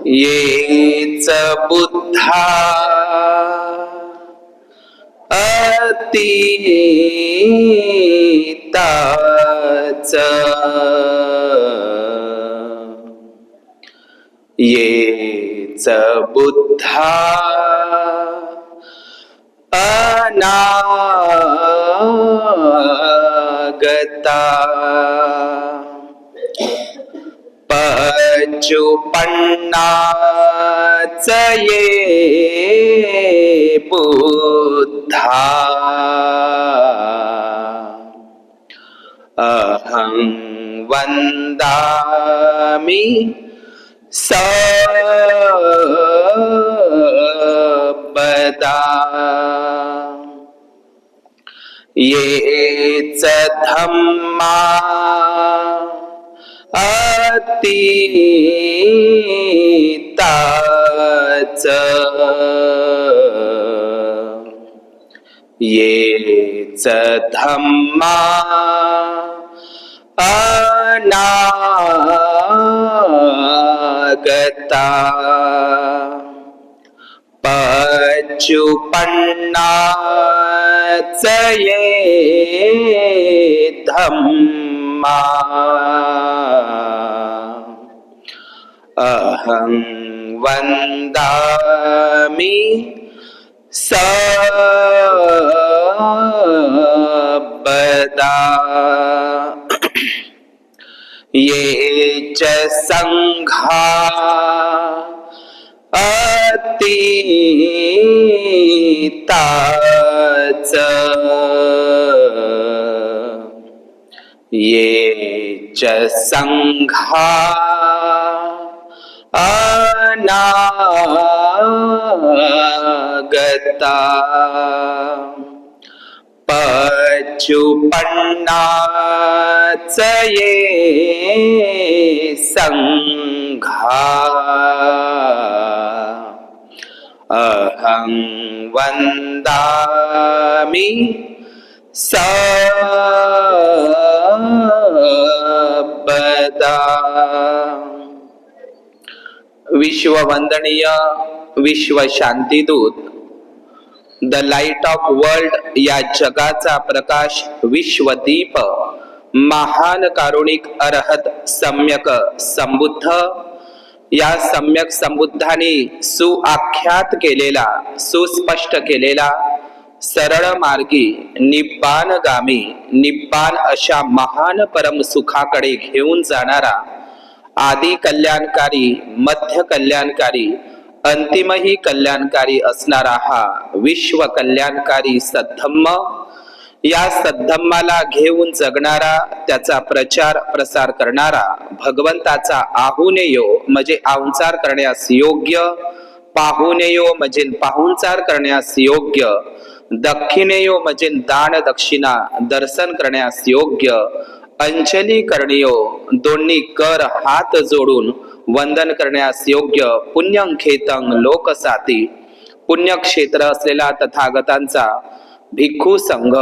येच बुद्धा अतीताच येच बुद्धा अनागता पचुपन्नाच ये बुद्धा अहं वन्दामि सर्वदा ये च धम्मा अतीताच ये च धम्मा अनागता पचुपन्नाच ये धम्मा अहं वन्दामि सर्वदा ये च संघा अतीताच ये च संघा अनागता पचुपन्नाच ये संघा अहं वन्दामि सर्वदा विश्ववंदनीय विश्व शांतीदूत द लाईट ऑफ वर्ल्ड या जगाचा प्रकाश विश्वदीप महान कारुणिक अरहत सम्यक संबुद्ध या सम्यक संबुद्धाने सुआख्यात केलेला सुस्पष्ट केलेला सरळ मार्गी निब्बाणगामी निब्बाण अशा महान परम सुखाकडे घेऊन जाणारा आदि कल्याणकारी मध्य कल्याणकारी अंतिमही कल्याणकारी असणारा हा विश्व कल्याणकारी सद्धम्म या सद्धम्माला घेऊन जगणारा त्याचा प्रचार प्रसार करणारा भगवंताचा आहुनेयो म्हणजे आहुंचार करण्यास योग्य पाहुनेयो म्हणजे पाहुणचार करण्यास योग्य दक्षिणेयो म्हणजे दान दक्षिणा दर्शन करण्यास योग्य अंजली करणियो दोन्ही कर हात जोडून वंदन करण्यास योग्य पुण्यंखेतं लोकसाती पुण्यक्षेत्र असलेला तथागतांचा भिक्खू संघ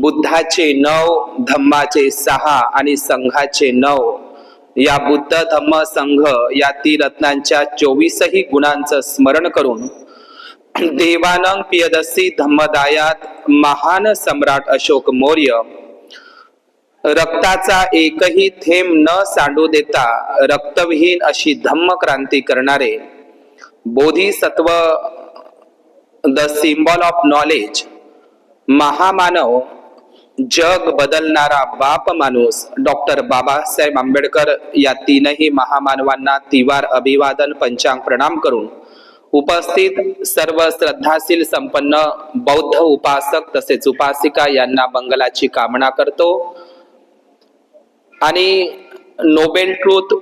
बुद्धाचे 9 धम्माचे 6 आणि संघाचे 9 या बुद्ध धम्म संघ या त्रिरत्नांच्या 24ही गुणांचं स्मरण करून देवानंग पियदसी धम्मदायात महान सम्राट अशोक मौर्य रक्ताचा एकही थेंब न सांडू देता रक्तविहीन अशी धम्म क्रांती करणारे Bodhisattva the symbol of knowledge महामानव जग बदलणारा बाप माणूस डॉक्टर बाबासाहेब आंबेडकर या तीनही महामानवांना तिवार अभिवादन पंचांग प्रणाम करून उपस्थित सर्व श्रद्धाशील संपन्न बौद्ध उपासक तसेच उपासिका यांना मंगलाची कामना करतो आणि नोबेल ट्रूथ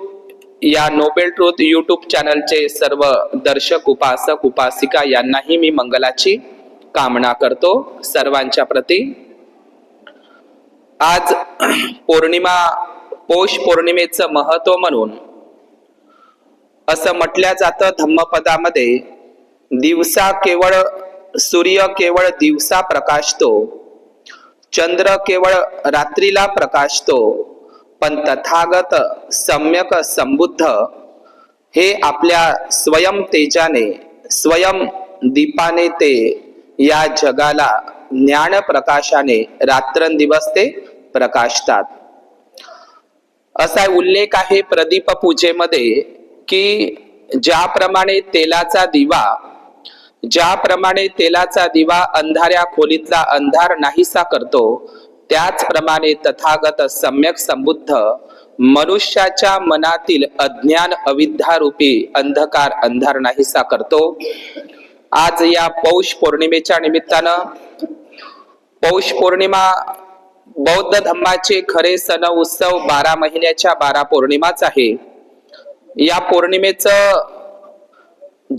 या नोबेल ट्रूथ यूट्यूब चॅनलचे सर्व दर्शक उपासक उपासिका यांनाही मी मंगलाची कामना करतो सर्वांच्या प्रती। आज पौर्णिमा पौष पौर्णिमेचं महत्व म्हणून असं म्हटलं जातं धम्मपदामध्ये दिवसा केवळ सूर्य केवळ दिवसा प्रकाशतो चंद्र केवळ रात्रीला प्रकाशतो पण तथागत सम्यक संबुद्ध हे आपल्या स्वयं तेजाने, स्वयं दीपाने ते या जगाला ज्ञान प्रकाशाने रात्रंदिवस ते प्रकाशतात. असा उल्लेख आहे प्रदीप पूजेमध्ये की ज्याप्रमाणे तेलाचा दिवा अंधाऱ्या खोलीतला अंधार नाहीसा करतो, त्याचप्रमाणे तथागत सम्यक संबुद्ध मनुष्याच्या मनातील अज्ञान अविद्यारूपी अंधार नाहीसा करतो. आज या पौष पौर्णिमेच्या निमित्तानं, पौष पौर्णिमा बौद्ध धम्माचे खरे सण उत्सव 12 महिन्याच्या 12 पौर्णिमाच आहे. या पौर्णिमेचं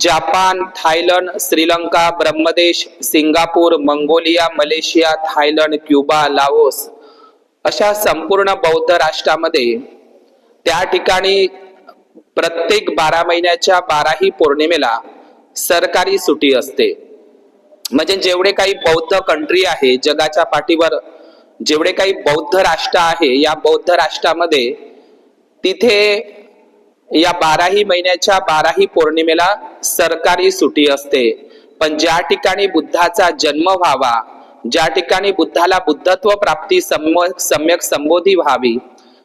Japan, Thailand, Sri Lanka, Brahmadesh, Singapore, Mongolia, Malaysia, Thailand, Cuba, Laos अशा संपूर्ण बौद्ध राष्ट्रामध्ये त्या ठिकाणी प्रत्येक 12 महिन्याच्या 12ही पौर्णिमेला सरकारी सुट्टी असते. म्हणजे जेवढे काही बौद्ध कंट्री आहे जगाच्या पाठीवर, जेवढे काही बौद्ध राष्ट्र आहे, या बौद्ध राष्ट्रामध्ये तिथे या 12ही महिन्याच्या 12ही पौर्णिमेला सरकारी सुट्टी असते. पण ज्या ठिकाणी बुद्धाचा जन्म व्हावा, ज्या ठिकाणी बुद्धाला बुद्धत्व प्राप्ती सम्यक संबोधी व्हावी,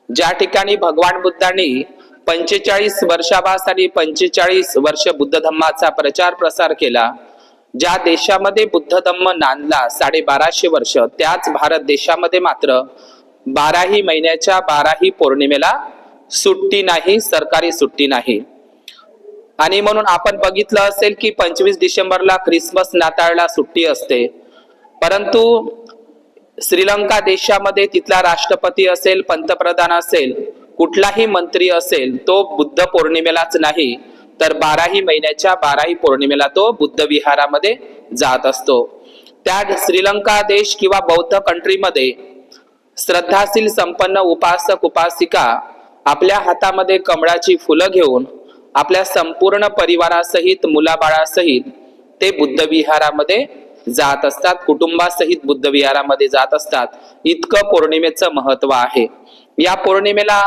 ज्या ठिकाणी भगवान बुद्धांनी 45 वर्षाभास आणि 45 वर्ष बुद्ध धम्माचा प्रचार प्रसार केला, ज्या देशामध्ये बुद्ध धम्म नांदला 1250 वर्ष, त्याच भारत देशामध्ये मात्र 12ही महिन्याच्या 12ही पौर्णिमेला सुट्टी नाही, सरकारी सुट्टी नाही. आणि म्हणून आपण बघितलं असेल की 25 डिसेंबरला ख्रिसमस नाताळला सुट्टी असते. परंतु श्रीलंका देशामध्ये तिथला राष्ट्रपती असेल, पंतप्रधान असेल, कुठलाही मंत्री असेल, तो बुद्ध पौर्णिमेलाच नाही तर 12ही महिन्याच्या 12ही पौर्णिमेला तो बुद्ध विहारामध्ये जात असतो. त्या श्रीलंका देश किंवा बौद्ध कंट्रीमध्ये श्रद्धाशील संपन्न उपासक उपासिका आपल्या हातामध्ये कमळाची फुलं घेऊन आपल्या संपूर्ण परिवारासहित, मुलाबाळासहित ते बुद्ध विहारामध्ये जात असतात, कुटुंबासहित बुद्ध विहारामध्ये जात असतात. इतकं पौर्णिमेचं महत्व आहे. या पौर्णिमेला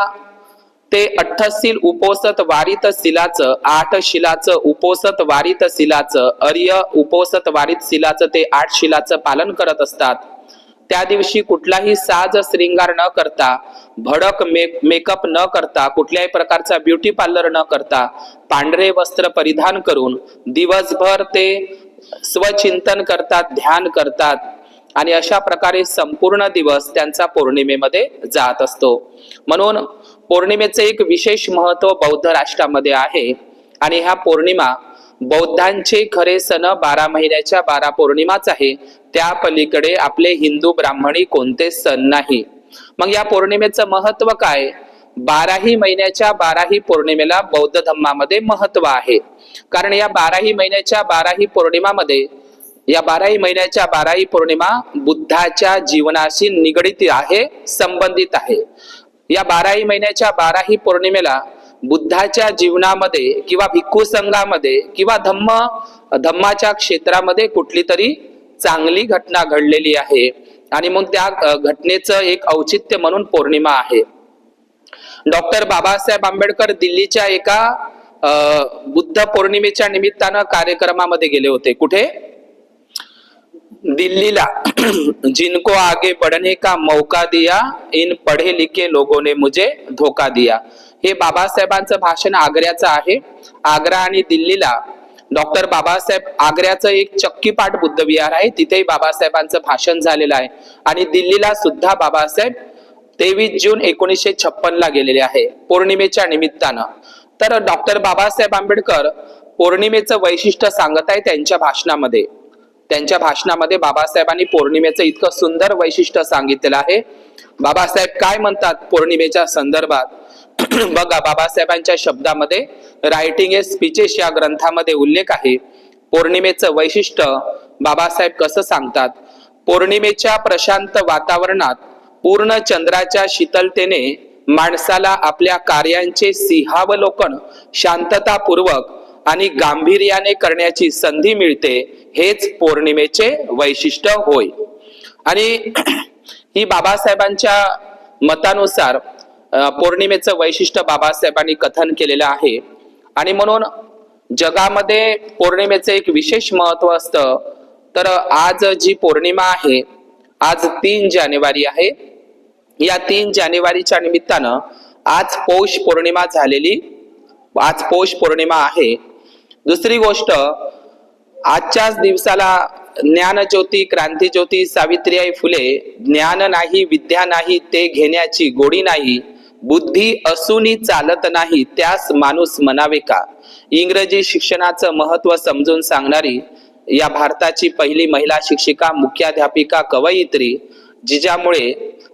ते 8 शील उपोसत वारित शिलाचं, 8 शिलाचं उपोसत वारित शिलाचं, अर्य उपोसत वारित शिलाचं ते 8 शिलाचं पालन करत असतात. त्या दिवशी कुठलाही साज श्रृंगार न करता, भडक मेकअप न करता, कुठल्याही प्रकारचा ब्युटी पार्लर न करता, पांढरे वस्त्र परिधान करून दिवसभर ते स्वचिंतन करतात, ध्यान करतात आणि अशा प्रकारे संपूर्ण दिवस त्यांचा पौर्णिमेमध्ये जात असतो. म्हणून पौर्णिमेचे एक विशेष महत्व बौद्ध राष्ट्रामध्ये आहे. आणि ह्या पौर्णिमा बौद्धांचे खरे सण 12 महिन्याच्या 12 पौर्णिमाच आहे. त्या पलीकडे आपले हिंदू ब्राह्मणी कोणते सण नाही. मग या पौर्णिमेचं महत्व काय? 12ही महिन्याच्या 12ही पौर्णिमेला बौद्ध धम्मामध्ये महत्व आहे. कारण या 12ही महिन्याच्या 12ही पौर्णिमामध्ये, या 12ही महिन्याच्या 12ही पौर्णिमा बुद्धाच्या जीवनाशी निगडित आहे, संबंधित आहे. या 12ही महिन्याच्या 12ही पौर्णिमेला बुद्धाच्या जीवनामध्ये किंवा भिक्खू संघामध्ये किंवा धम्माच्या क्षेत्रामध्ये कुठली तरी चांगली घटना घडलेली आहे आणि मग त्या घटनेचं एक औचित्य म्हणून पौर्णिमा आहे. डॉक्टर बाबासाहेब आंबेडकर दिल्लीच्या एका बुद्ध पौर्णिमेच्या निमित्तानं कार्यक्रमामध्ये गेले होते. कुठे? दिल्लीला. जिनको आगे बढ़ने का मौका दिया, इन पढ़े लिखे लोगों ने मुझे धोखा दिया. हे बाबासाहेबांचं भाषण आग्र्याचं आहे. आग्रा आणि दिल्लीला डॉक्टर बाबासाहेब, आग्र्याचं एक चक्कीपाट बुद्ध विहार आहे, तिथेही बाबासाहेबांचं भाषण झालेलं आहे. आणि दिल्लीला सुद्धा बाबासाहेब 23 जून 1956 ला गेलेले आहे पौर्णिमेच्या निमित्तानं. तर डॉक्टर बाबासाहेब आंबेडकर पौर्णिमेचं वैशिष्ट्य सांगत आहे त्यांच्या भाषणामध्ये. त्यांच्या भाषणामध्ये बाबासाहेबांनी पौर्णिमेचं इतकं सुंदर वैशिष्ट्य सांगितलेलं आहे. बाबासाहेब काय म्हणतात पौर्णिमेच्या संदर्भात? बघा, बाबासाहेबांच्या शब्दामध्ये रायटिंग ए स्पीचेस या ग्रंथामध्ये उल्लेख आहे. पौर्णिमेचं वैशिष्ट्य बाबासाहेब कसं सांगतात? पौर्णिमेच्या प्रशांत वातावरणात पूर्ण चंद्राच्या शीतलतेने माणसाला आपल्या कार्यांचे सिंहावलोकन शांततापूर्वक आणि गांभीर्याने करण्याची संधी मिळते. हेच पौर्णिमेचे वैशिष्ट्य होय. आणि ही बाबासाहेबांच्या मतानुसार पौर्णिमेचं वैशिष्ट्य बाबासाहेबांनी कथन केलेलं आहे. आणि म्हणून जगामध्ये पौर्णिमेचे एक विशेष महत्व असतं. तर आज जी पौर्णिमा आहे, आज 3 जानेवारी आहे. या 3 जानेवारीच्या निमित्तानं आज पौष पौर्णिमा झालेली, आज पौष पौर्णिमा आहे. दुसरी गोष्ट, आजच्याच दिवसाला ज्ञानज्योती, क्रांतीज्योती सावित्रीबाई फुले, ज्ञान नाही विद्या नाही ते घेण्याची गोडी नाही, बुद्धी असूनही चालत नाही त्यास माणूस म्हणावे का, इंग्रजी शिक्षणाचं महत्व समजून सांगणारी या भारताची पहिली महिला शिक्षिका, मुख्याध्यापिका, कवयित्री, जिच्यामुळे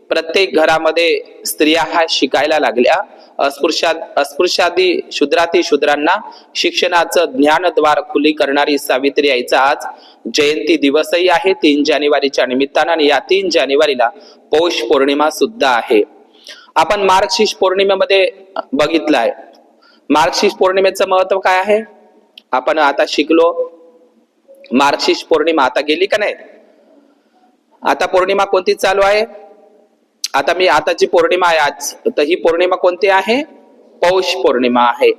प्रत्येक घरामध्ये स्त्रिया ह्या शिकायला लागल्या. अस्पृश्यादी शूद्राती शूद्रांना शिक्षणाचं ज्ञानद्वार खुली करणारी सावित्री आईचा आज जयंती दिवसही आहे 3 जानेवारीच्या निमित्तानं. आणि या 3 जानेवारीला पौष पौर्णिमा सुद्धा आहे. आपण मार्गशीर्ष पौर्णिमेमध्ये बघितलं आहे. मार्गशीर्ष पौर्णिमेचं महत्व काय आहे आपण आता शिकलो. मार्गशीर्ष पौर्णिमा आता गेली का नाही? आता पौर्णिमा कोणती चालू आहे? आता जी पौर्णिमा आहे आज, तर ही पौर्णिमा कोणती आहे? पौष पौर्णिमा आहे.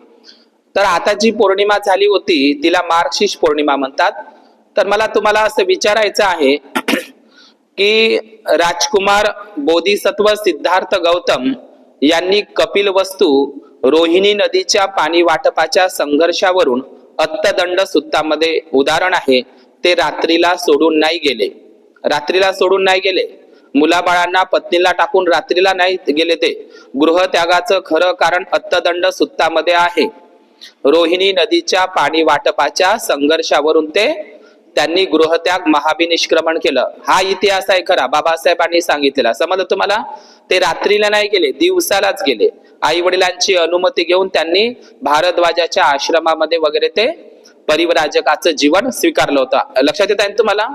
तर आता जी पौर्णिमा झाली होती तिला मार्गशीर्ष पौर्णिमा म्हणतात. तर मला तुम्हाला असं विचारायचं आहे की राजकुमार बोधिसत्व सिद्धार्थ गौतम यांनी कपिलवस्तू रोहिणी नदीच्या पाणी वाटपाच्या संघर्षावरून अत्तदंड सुत्तामध्ये उदाहरण आहे. ते रात्रीला सोडून नाही गेले. रात्रीला सोडून नाही गेले. मुलाबाळांना, पत्नीला टाकून रात्रीला नाही गेले. ते गृहत्यागाचं खरं कारण अत्तदंड सुत्तामध्ये आहे. रोहिणी नदीच्या पाणी वाटपाच्या संघर्षावरून त्यांनी गृहत्याग, महाभिनिष्क्रमण केलं. हा इतिहास आहे खरा, बाबासाहेबांनी सांगितलेला. समजलं तुम्हाला? ते रात्रीला नाही गेले, दिवसालाच गेले. आई वडिलांची अनुमती घेऊन त्यांनी भारद्वाजाच्या आश्रमामध्ये वगैरे ते परिव्राजकाचं जीवन स्वीकारलं होतं. लक्षात येत आहे तुम्हाला?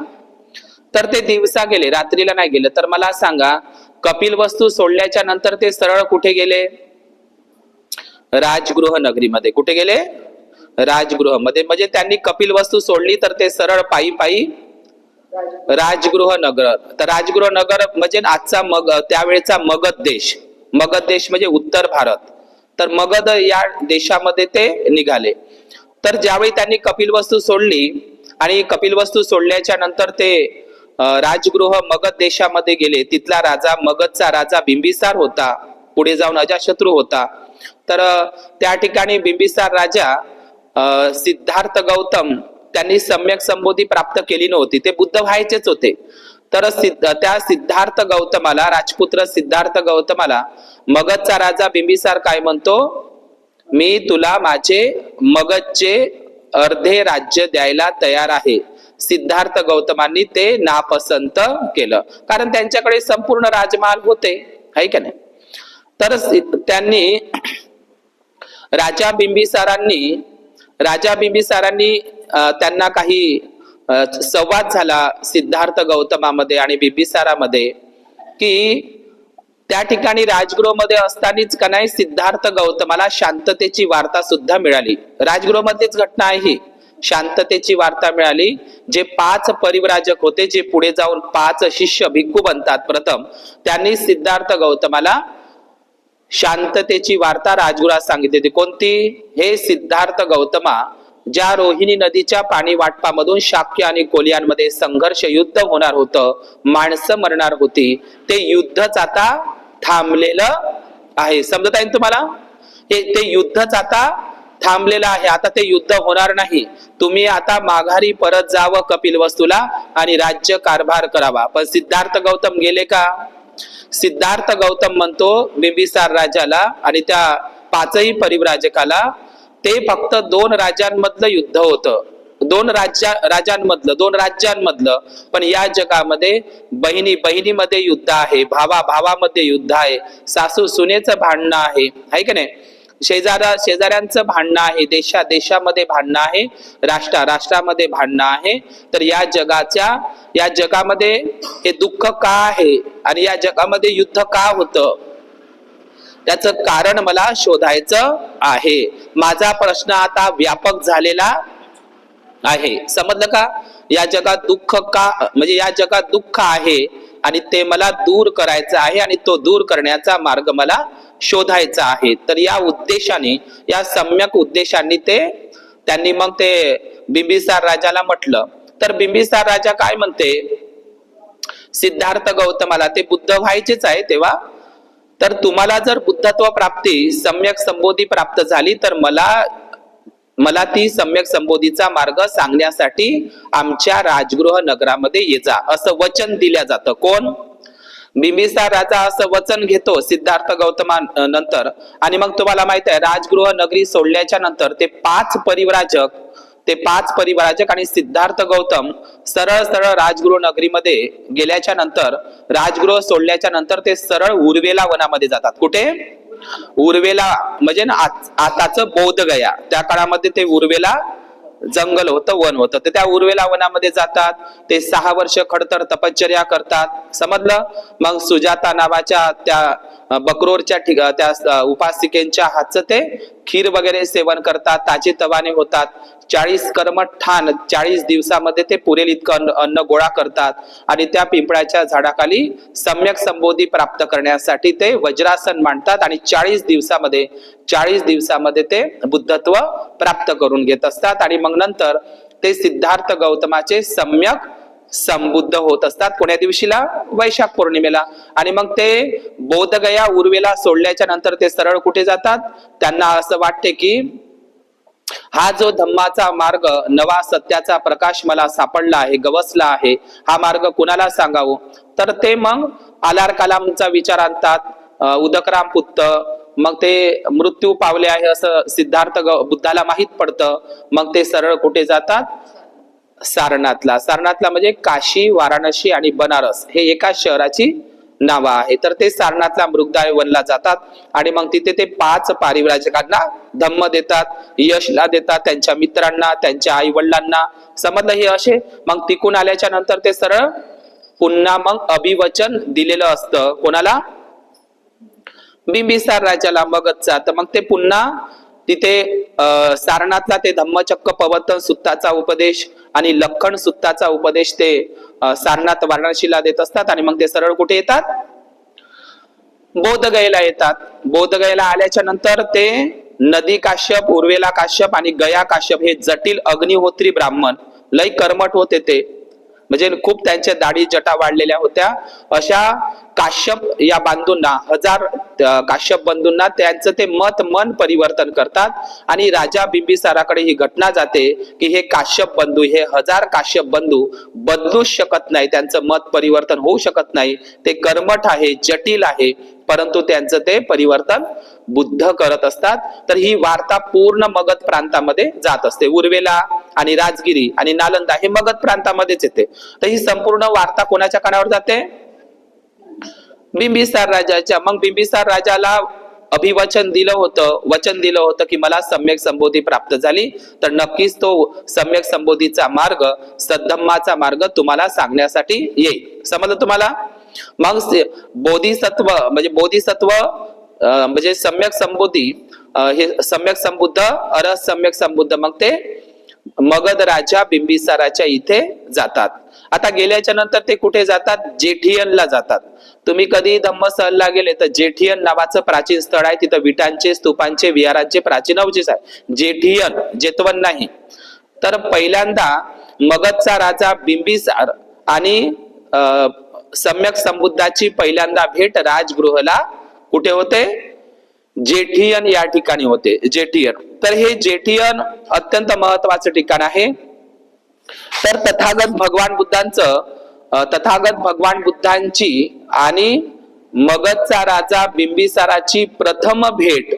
तर ते दिवसा गेले, रात्रीला नाही गेले. तर मला सांगा, कपिलवस्तू सोडल्याच्या नंतर ते सरळ कुठे गेले? राजगृह नगरीमध्ये. कुठे गेले? राजगृहमध्ये. म्हणजे त्यांनी कपिलवस्तू सोडली तर ते सरळ पायी पायी राजगृह नगर. तर राजगृह नगर म्हणजे आजचा त्यावेळेचा मगध देश. मगध देश म्हणजे उत्तर भारत. तर मगध या देशामध्ये ते निघाले. तर ज्यावेळी त्यांनी कपिलवस्तू सोडली आणि कपिलवस्तू सोडल्याच्या नंतर ते राजगृह मगध देशामध्ये गेले. तिथला राजा, मगधचा राजा बिंबिसार होता. पुढे जाऊन अजाशत्रू होता. तर त्या ठिकाणी बिंबिसार राजा सिद्धार्थ गौतम त्यांनी सम्यक संबोधी प्राप्त केली नव्हती. ते बुद्ध व्हायचेच होते. तर त्या सिद्धार्थ गौतमाला, राजपुत्र सिद्धार्थ गौतमाला मगधचा राजा बिंबिसार काय म्हणतो? मी तुला माझे मगधचे अर्धे राज्य द्यायला तयार आहे. सिद्धार्थ गौतमांनी ते नापसंत केलं, कारण त्यांच्याकडे संपूर्ण राजमहाल होते, है का नाही? तर त्यांनी राजा बिंबिसारांनी त्यांना काही संवाद झाला सिद्धार्थ गौतमामध्ये आणि बिंबिसारामध्ये, की त्या ठिकाणी राजगृहमध्ये असतानाच का नाही सिद्धार्थ गौतमाला शांततेची वार्ता सुद्धा मिळाली. राजगृहमध्येच घटना आहे ही. शांततेची वार्ता मिळाली. जे 5 परिव्राजक होते, जे पुढे जाऊन 5 शिष्य भिक्खू बनतात प्रथम, त्यांनी सिद्धार्थ गौतमाला शांततेची वार्ता राजगृहात सांगितली होती. कोणती? हे सिद्धार्थ गौतमा, ज्या रोहिणी नदीच्या पाणी वाटपामधून शाक्य आणि कोलियांमध्ये संघर्ष, युद्ध होणार होतं, माणसं मरणार होती, ते युद्धच आता थांबलेलं आहे. समजत आहे तुम्हाला? ते युद्धच आता थांबलेलं आहे. आता ते युद्ध होणार नाही. तुम्ही आता माघारी परत जावं कपिलवस्तूला आणि राज्य कारभार करावा. पण सिद्धार्थ गौतम गेले का? सिद्धार्थ गौतम म्हणतो बिंबिसार राजाला आणि त्या 5ही परिव्राजकाला, ते फक्त 2 राज्यांमधलं युद्ध होतं. 2 राज्यांमधलं. पण या जगामध्ये बहिणीमध्ये युद्ध आहे, भावामध्ये युद्ध आहे, सासू सुनेचं भांडणं आहे का नाही? शेजाऱ्यांचं भांडणं आहे, देशामध्ये भांडणं आहे, राष्ट्रामध्ये भांडणं आहे. तर या जगामध्ये हे दुःख का आहे आणि या जगामध्ये युद्ध का होतं, त्याचं कारण मला शोधायचं आहे. माझा प्रश्न आता व्यापक झालेला आहे. समजलं का? या जगात दुःख का, म्हणजे या जगात दुःख आहे आणि ते मला दूर करायचं आहे आणि तो दूर करण्याचा मार्ग मला शोधायचा आहे. तर या उद्देशाने, या सम्यक उद्देशाने त्यांनी मग ते बिंबिसार राजाला म्हटलं. तर बिंबिसार राजा काय म्हणते सिद्धार्थ गौतमाला, ते बुद्ध व्हायचेच आहे तेव्हा, तर तुम्हाला जर बुद्धत्व प्राप्ती सम्यक संबोधी प्राप्त झाली तर मला ती सम्यक संबोधीचा मार्ग सांगण्यासाठी आमच्या राजगृह नगरामध्ये ये जा, असं वचन दिल्या जातं. कोण? बिंबिसार राजा असं वचन घेतो सिद्धार्थ गौतमा नंतर. आणि मग तुम्हाला माहित आहे राजगृह नगरी सोडल्याच्या नंतर ते पाच परिव्राजक आणि सिद्धार्थ गौतम सरळ सरळ राजगृह नगरीमध्ये गेल्याच्या नंतर, राजगृह सोडल्याच्या नंतर ते सरळ उर्वेला वनामध्ये जातात. कुठे? उर्वेला म्हणजे ना आताच बोधगया, त्या काळामध्ये ते उर्वेला जंगल होतं, वन होतं. तर त्या उर्वेला वनामध्ये जातात. ते 6 वर्ष खडतर तपश्चर्या करतात. समजलं? मग सुजाता नावाच्या त्या बकरोरच्या त्या उपासिकेंच्या हातचं ते खीर वगैरे सेवन करतात, ताजे तवाने होतात. 40 कर्म ठाण 40 दिवसामध्ये ते पुरेल इतकं अन्न गोळा करतात. आणि त्या पिंपळाच्या झाडाखाली सम्यक संबोधी प्राप्त करण्यासाठी ते वज्रासन मांडतात. आणि 40 दिवसामध्ये ते बुद्धत्व प्राप्त करून घेत असतात. आणि मग नंतर ते सिद्धार्थ गौतमाचे सम्यक संबुद्ध होत असतात. कोण्या दिवशीला? वैशाख पौर्णिमेला. आणि मग ते बोधगया उर्वेला सोडल्याच्या नंतर ते सरळ कुठे जातात? त्यांना असं वाटते की हा जो धम्माचा मार्ग, नवा सत्याचा प्रकाश मला सापडला आहे, गवसला आहे, हा मार्ग कुणाला सांगावं? तर ते मग आलार कलामचा विचार आणतात. उदकराम पुत्त, मग ते मृत्यू पावले आहे असं सिद्धार्थ बुद्धाला माहित पडतं. मग ते सरळ कुठे जातात? सारनाथला म्हणजे काशी, वाराणसी आणि बनारस हे एकाच शहराची नावं आहे. तर ते सारनाथला मृगदाय वनला जातात. आणि मग तिथे ते 5 पारिव्राजकांना धम्म देतात, यशला देतात, त्यांच्या मित्रांना, त्यांच्या आई वडिलांना. समजलं हे असे. मग तिकून आल्याच्या नंतर ते सरळ पुन्हा मग अभिवचन दिलेलं असतं. कोणाला? बिंबिसार राजाला मगधचा. तर मग ते पुन्हा तिथे सारनाथला ते धम्मचक्क पवतन सुत्ताचा उपदेश आणि लखन सुत्ताचा उपदेश ते सारनाथ वाराणसीला देत असतात. आणि मग ते सरळ कुठे येतात? बोधगयेला येतात. बोधगयेला आल्याच्या नंतर ते नदी काश्यप, उर्वेला काश्यप आणि गया काश्यप हे जटिल अग्निहोत्री ब्राह्मण, लय कर्मठ होते ते, म्हणजे खूप त्यांच्या दाढी जटा वाढलेल्या होत्या. अशा काश्यप या बांधूंना, 1000 काश्यप बंधूंना त्यांचं ते मन परिवर्तन करतात. आणि राजा बिंबिसाराकडे ही घटना जाते की हे काश्यप बंधू, हे 1000 काश्यप बंधू बदलूच शकत नाही, त्यांचं मत परिवर्तन होऊ शकत नाही. ते कर्मठ आहे, जटिल आहे, परंतु त्यांचं ते परिवर्तन बुद्ध करत असतात. तर ही वार्ता पूर्ण मगध प्रांतामध्ये जात असते. उर्वेला आणि राजगिरी आणि नालंदा हे मगध प्रांतामध्येच येते. तर ही संपूर्ण वार्ता कोणाच्या कानावर जाते? बिंबिसार राजाच्या. मग बिंबिसार राजाला अभिवचन दिलं होतं की मला सम्यक संबोधी प्राप्त झाली, तर नक्कीच तो सम्यक संबोधीचा मार्ग, सद्धम्माचा मार्ग तुम्हाला सांगण्यासाठी येईल. समजलं तुम्हाला? मग बोधिसत्व म्हणजे सम्यक संबोधी, हे सम्यक संबुद्ध, अरस सम्यक संबुद्ध, मग ते मगध राजा बिंबिसाराच्या इथे जातात. आता गेल्याच्या नंतर ते कुठे जातात? जेठियनला जातात. तुम्ही कधी धम्मसहलला गेले तर जेठियन नावाचं प्राचीन स्थळ आहे. तिथं विटांचे, स्तूपांचे, विहारांचे प्राचीन अवशेष आहे. जेठियन, जेतवन नाही. तर पहिल्यांदा मगधचा राजा बिंबिसार आणि सम्यक संबुद्धाची पहिल्यांदा भेट राजगृहला कुठे होते? जेठियन या ठिकाणी होते. जेठियन. तर हे जेठियन अत्यंत महत्वाचं ठिकाण आहे. तर तथागत भगवान बुद्धांची आणि मगधचा राजा बिंबिसाराची प्रथम भेट,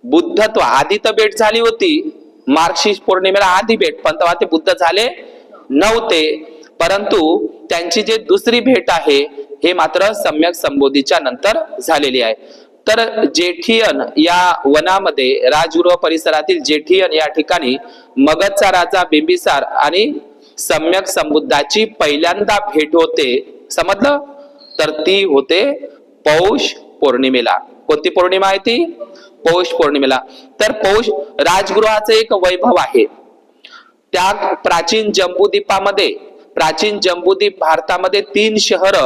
बुद्धत्व आधी तर भेट झाली होती, मार्गशीर्ष पौर्णिमेला आधी भेट, पण तेव्हा ते बुद्ध झाले नव्हते. परंतु त्यांची जी दुसरी भेट आहे हे मात्र सम्यक संबोधीच्या नंतर झालेली आहे. तर जेठियन या वनामध्ये, राजगृह परिसरातील जेठियन या ठिकाणी मगधचा राजा बिंबिसार आणि सम्यक संबुद्धाची पहिल्यांदा भेट होते. समजलं? तर ती होते पौष पौर्णिमेला. कोणती पौर्णिमा आहे ती? पौष पौर्णिमेला. तर पौष राजगृहाचं एक वैभव आहे. त्या प्राचीन जम्बूद्वीप भारतामध्ये 3 शहर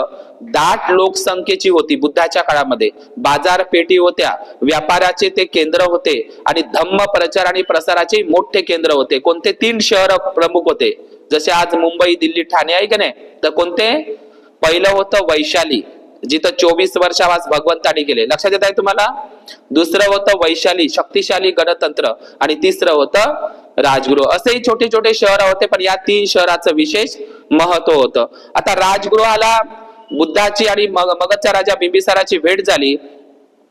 दाट लोकसंख्येची होती बुद्धाच्या काळामध्ये. बाजारपेठी होत्या, व्यापाराचे ते केंद्र होते आणि धम्म प्रचार आणि प्रसाराचे मोठे केंद्र होते. कोणते? 3 शहर प्रमुख होते. जसे आज मुंबई, दिल्ली, ठाणे आहे की नाही, तर कोणते? पहिलं होतं वैशाली, जिथं 24 वर्षावास भगवंतानी केले. लक्षात येत आहे तुम्हाला? दुसरं होतं वैशाली, शक्तिशाली गणतंत्र, आणि तिसरं होतं राजगृह. असेही छोटे छोटे शहर होते, पण या 3 शहराचं विशेष महत्व होतं. आता राजगृहाला बुद्धाची आणि मगधच्या राजा बिंबिसाराची भेट झाली.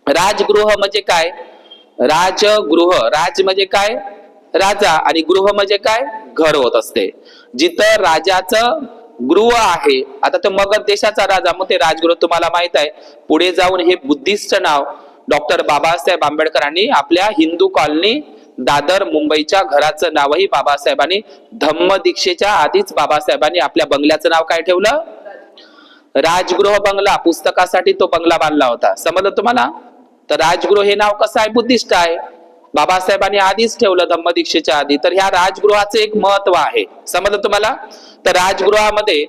राजगृह म्हणजे काय? राजगृह, राज म्हणजे काय? राजा, आणि गृह म्हणजे काय? घर होत असते. जिथं राजाचं गृह आहे, आता तो मगध देशाचा राजा, मग ते राजगृह. तुम्हाला माहित आहे पुढे जाऊन हे बुद्धिस्ट नाव डॉक्टर बाबासाहेब आंबेडकरांनी आपल्या हिंदू कॉलनी दादर मुंबईच्या घराचं नावही बाबासाहेबांनी, धम्म दीक्षेच्या आधीच बाबासाहेबांनी आपल्या बंगल्याचं नाव काय ठेवलं? राजगृह बंगला. पुस्तकासाठी तो बंगला बांधला होता. समजलं तुम्हाला? तर राजगृह हे नाव कसं आहे? बुद्धिस्ट आहे. बाबासाहेबांनी आधीच ठेवलं धम्म दीक्षेच्या आधी. तर ह्या राजगृहाचं एक महत्व आहे. समजलं तुम्हाला? तर राजगृहामध्ये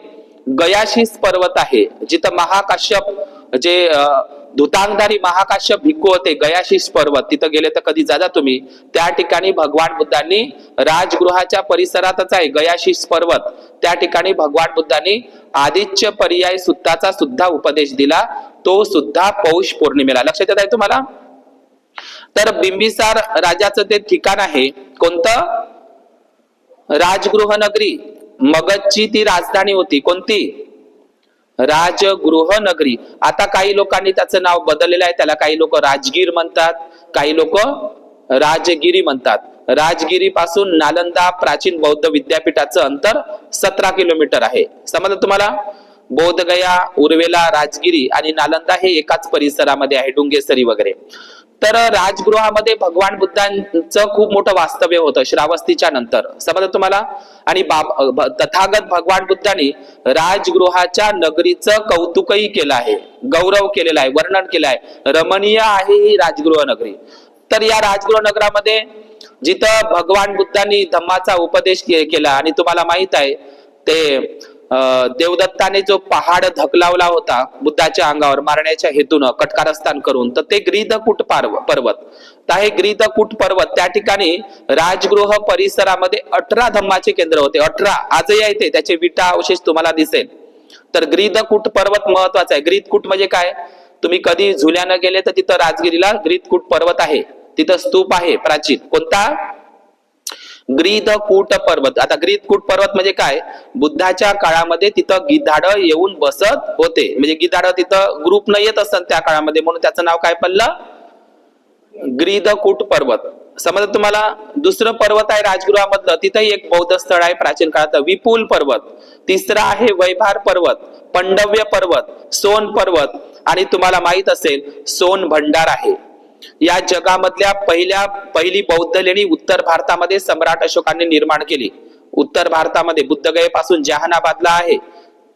गयाशीस पर्वत आहे, जिथं महाकाश्यप जे धुतांगधारी महाकाश्यप भिक्खू होते, गयाशीस पर्वत, तिथं गेले तर कधी जा तुम्ही. त्या ठिकाणी भगवान बुद्धांनी, राजगृहाच्या परिसरातच आहे गयाशीस पर्वत, त्या ठिकाणी भगवान बुद्धांनी आदिच्य पर्याय सुत्ताचा सुद्धा उपदेश दिला, तो सुद्धा पौष पौर्णिमेला. लक्षात येत आहे तुम्हाला? तर बिंबिसार राजाचं ते ठिकाण आहे कोणतं? राजगृह नगरी. मगधची ती राजधानी होती. कोणती? राजगृह नगरी. आता काही लोकांनी त्याचं नाव बदललेलं आहे. त्याला काही लोक राजगीर म्हणतात, काही लोक राजगिरी म्हणतात. राजगिरी पासून नालंदा प्राचीन बौद्ध विद्यापीठाचं अंतर 17 किलोमीटर आहे. समजलं तुम्हाला? बोधगया, उर्वेला, राजगिरी आणि नालंदा हे एकाच परिसरामध्ये आहे, डुंगेसरी वगैरे. तर राजगृहामध्ये भगवान बुद्धांचं खूप मोठं वास्तव्य होतं श्रावस्तीच्या नंतर. समजलं तुम्हाला? आणि तथागत भगवान बुद्धांनी राजगृहाच्या नगरीचं कौतुकही केलं आहे, गौरव केलेला आहे, वर्णन केलं आहे. रमणीय आहे ही राजगृह नगरी. तर या राजगृह नगरामध्ये जिथं भगवान बुद्धांनी धम्माचा उपदेश केला, आणि तुम्हाला माहित आहे ते देवदत्ताने जो पहाड धकलावला होता बुद्धाच्या अंगावर मारण्याच्या हेतून कटकारस्थान करून, तर ते ग्रीदकूट पर्वत. तर हे ग्रीदकूट पर्वत, त्या ठिकाणी राजगृह परिसरामध्ये 18 धम्माचे केंद्र होते. 18 आजही आहे ते, त्याचे विटा अवशेष तुम्हाला दिसेल. तर ग्रीदकूट पर्वत महत्वाचा आहे. ग्रीदकूट म्हणजे काय? तुम्ही कधी झुल्यानं गेले तर तिथं राजगिरीला ग्रीदकूट पर्वत आहे, तिथं स्तूप आहे प्राचीन. कोणता? ग्रीदकूट पर्वत. आता ग्रीदकूट पर्वत म्हणजे काय? बुद्धाच्या काळामध्ये तिथं गिधाड येऊन बसत होते, म्हणजे गिधाड तिथं ग्रुप न येत असत त्या काळामध्ये, म्हणून त्याचं नाव काय पडलं? ग्रीदकूट पर्वत. समजलं तुम्हाला? दुसरं पर्वत आहे राजगृहामधलं, तिथंही एक बौद्ध स्थळ आहे प्राचीन काळात, विपुल पर्वत. तिसरा आहे वैभार पर्वत, पांडव्य पर्वत, सोन पर्वत, आणि तुम्हाला माहित असेल सोन भंडार आहे. या जगामधल्या पहिली बौद्ध लेणी उत्तर भारतामध्ये सम्राट अशोकाने निर्माण केली. उत्तर भारतामध्ये बुद्धगयेपासून जहानाबादला आहे.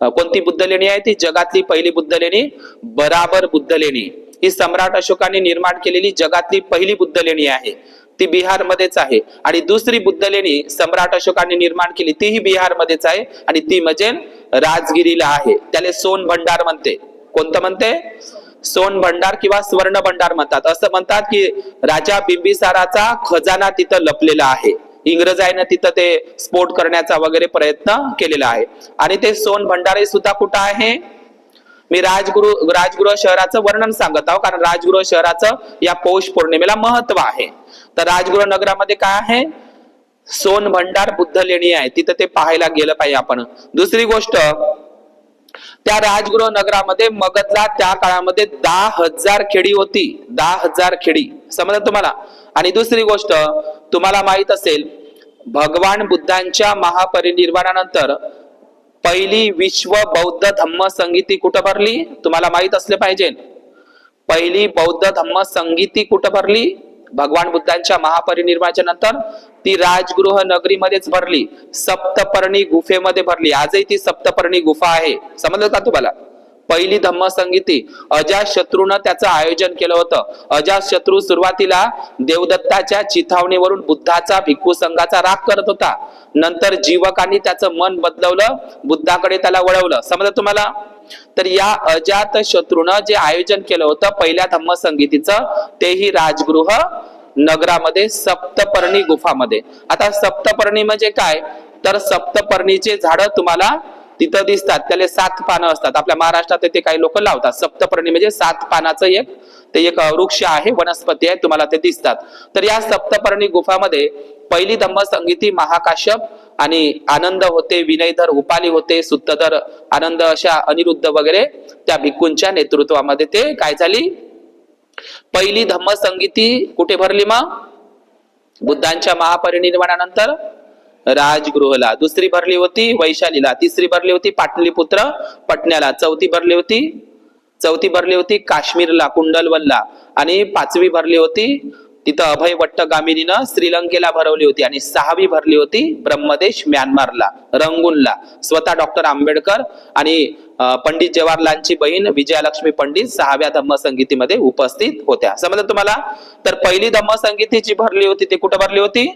कोणती बुद्ध लेणी आहे ती? जगातली पहिली बुद्ध लेणी बराबर बुद्ध लेणी. ही सम्राट अशोकाने निर्माण केलेली जगातली पहिली बुद्ध लेणी आहे. ती बिहार मध्येच आहे. आणि दुसरी बुद्ध लेणी सम्राट अशोकाने निर्माण केली, तीही बिहार मध्येच आहे, आणि ती म्हणजे राजगिरीला आहे. त्याला सोन भंडार म्हणते. कोणतं म्हणते? सोन भंडार किंवा स्वर्ण भंडार म्हणतात. असं म्हणतात की राजा बिंबिसाराचा खजाना तिथं लपलेला आहे. इंग्रजांनी तिथं ते स्फोट करण्याचा वगैरे प्रयत्न केलेला आहे. आणि ते सोन भंडार सुद्धा कुठं आहे? मी राजगृह शहराचं वर्णन सांगत आहो, कारण राजगृह शहराचं या पौष पौर्णिमेला महत्व आहे. तर राजगृह नगरामध्ये काय आहे? सोन भंडार बुद्ध लेणी आहे, तिथं ते पाहायला गेलं पाहिजे आपण. दुसरी गोष्ट, त्या राजगृह नगरामध्ये मगधला त्या काळामध्ये 10,000 खेडी होती. 10,000 खेडी. समजलं तुम्हाला? आणि दुसरी गोष्ट तुम्हाला माहित असेल, भगवान बुद्धांच्या महापरिनिर्वाणानंतर पहिली विश्व बौद्ध धम्म संगीती कुठं भरली? तुम्हाला माहित असले पाहिजे. पहिली बौद्ध धम्म संगीती कुठं भरली? भगवान बुद्धांच्या महापरिनिर्वाणाच्या नंतर ती राजगृह नगरीमध्येच भरली, सप्तपर्णी गुफेमध्ये भरली. आजही ती सप्तपर्णी गुफा आहे. समजलं का तुम्हाला? पहिली धम्मसंगीती अजातशत्रूनं त्याचं आयोजन केलं होतं. अजातशत्रू सुरुवातीला देवदत्ताच्या चिथावणीवरून बुद्धाचा भिक्खू संघाचा राग करत होता. नंतर जीवकांनी त्याचं मन बदलवलं, बुद्धाकडे त्याला वळवलं. समजा तुम्हाला. तर या अजातशत्रूनं जे आयोजन केलं होतं पहिल्या धम्मसंगीतीचं, तेही राजगृह नगरामध्ये सप्तपर्णी गुफामध्ये. आता सप्तपर्णी म्हणजे काय, तर सप्तपर्णीचे झाड तुम्हाला तिथं दिसतात. त्याला 7 पानं असतात. आपल्या महाराष्ट्रात ते काही लोक लावतात. सप्तपर्णी म्हणजे 7 पानाचं एक वृक्ष आहे, वनस्पती आहे, तुम्हाला ते दिसतात. तर या सप्तपर्णी गुफामध्ये पहिली धम्मसंगीती महाकाश्यप आणि आनंद होते, विनयधर उपाली होते, सुत्तधर आनंद, अशा अनिरुद्ध वगैरे त्या भिक्खूंच्या नेतृत्वामध्ये ते काय झाली, पहिली धम्मसंगीती कुठे भरली मग, बुद्धांच्या महापरिनिर्वाणानंतर राजगृहला. दुसरी भरली होती वैशालीला, तिसरी भरली होती पाटलीपुत्र पटण्याला, चौथी भरली होती काश्मीरला कुंडलवनला, आणि 5वी भरली होती तिथं अभय वट्टगामिनीनं श्रीलंकेला भरवली होती, आणि 6वी भरली होती ब्रह्मदेश म्यानमारला रंगूनला. स्वतः डॉक्टर आंबेडकर आणि पंडित जवाहरलालची बहीण विजयालक्ष्मी पंडित 6व्या धम्मसंगीतीमध्ये उपस्थित होत्या. समजलं तुम्हाला. तर पहिली धम्मसंगीती जी भरली होती ती कुठं भरली होती,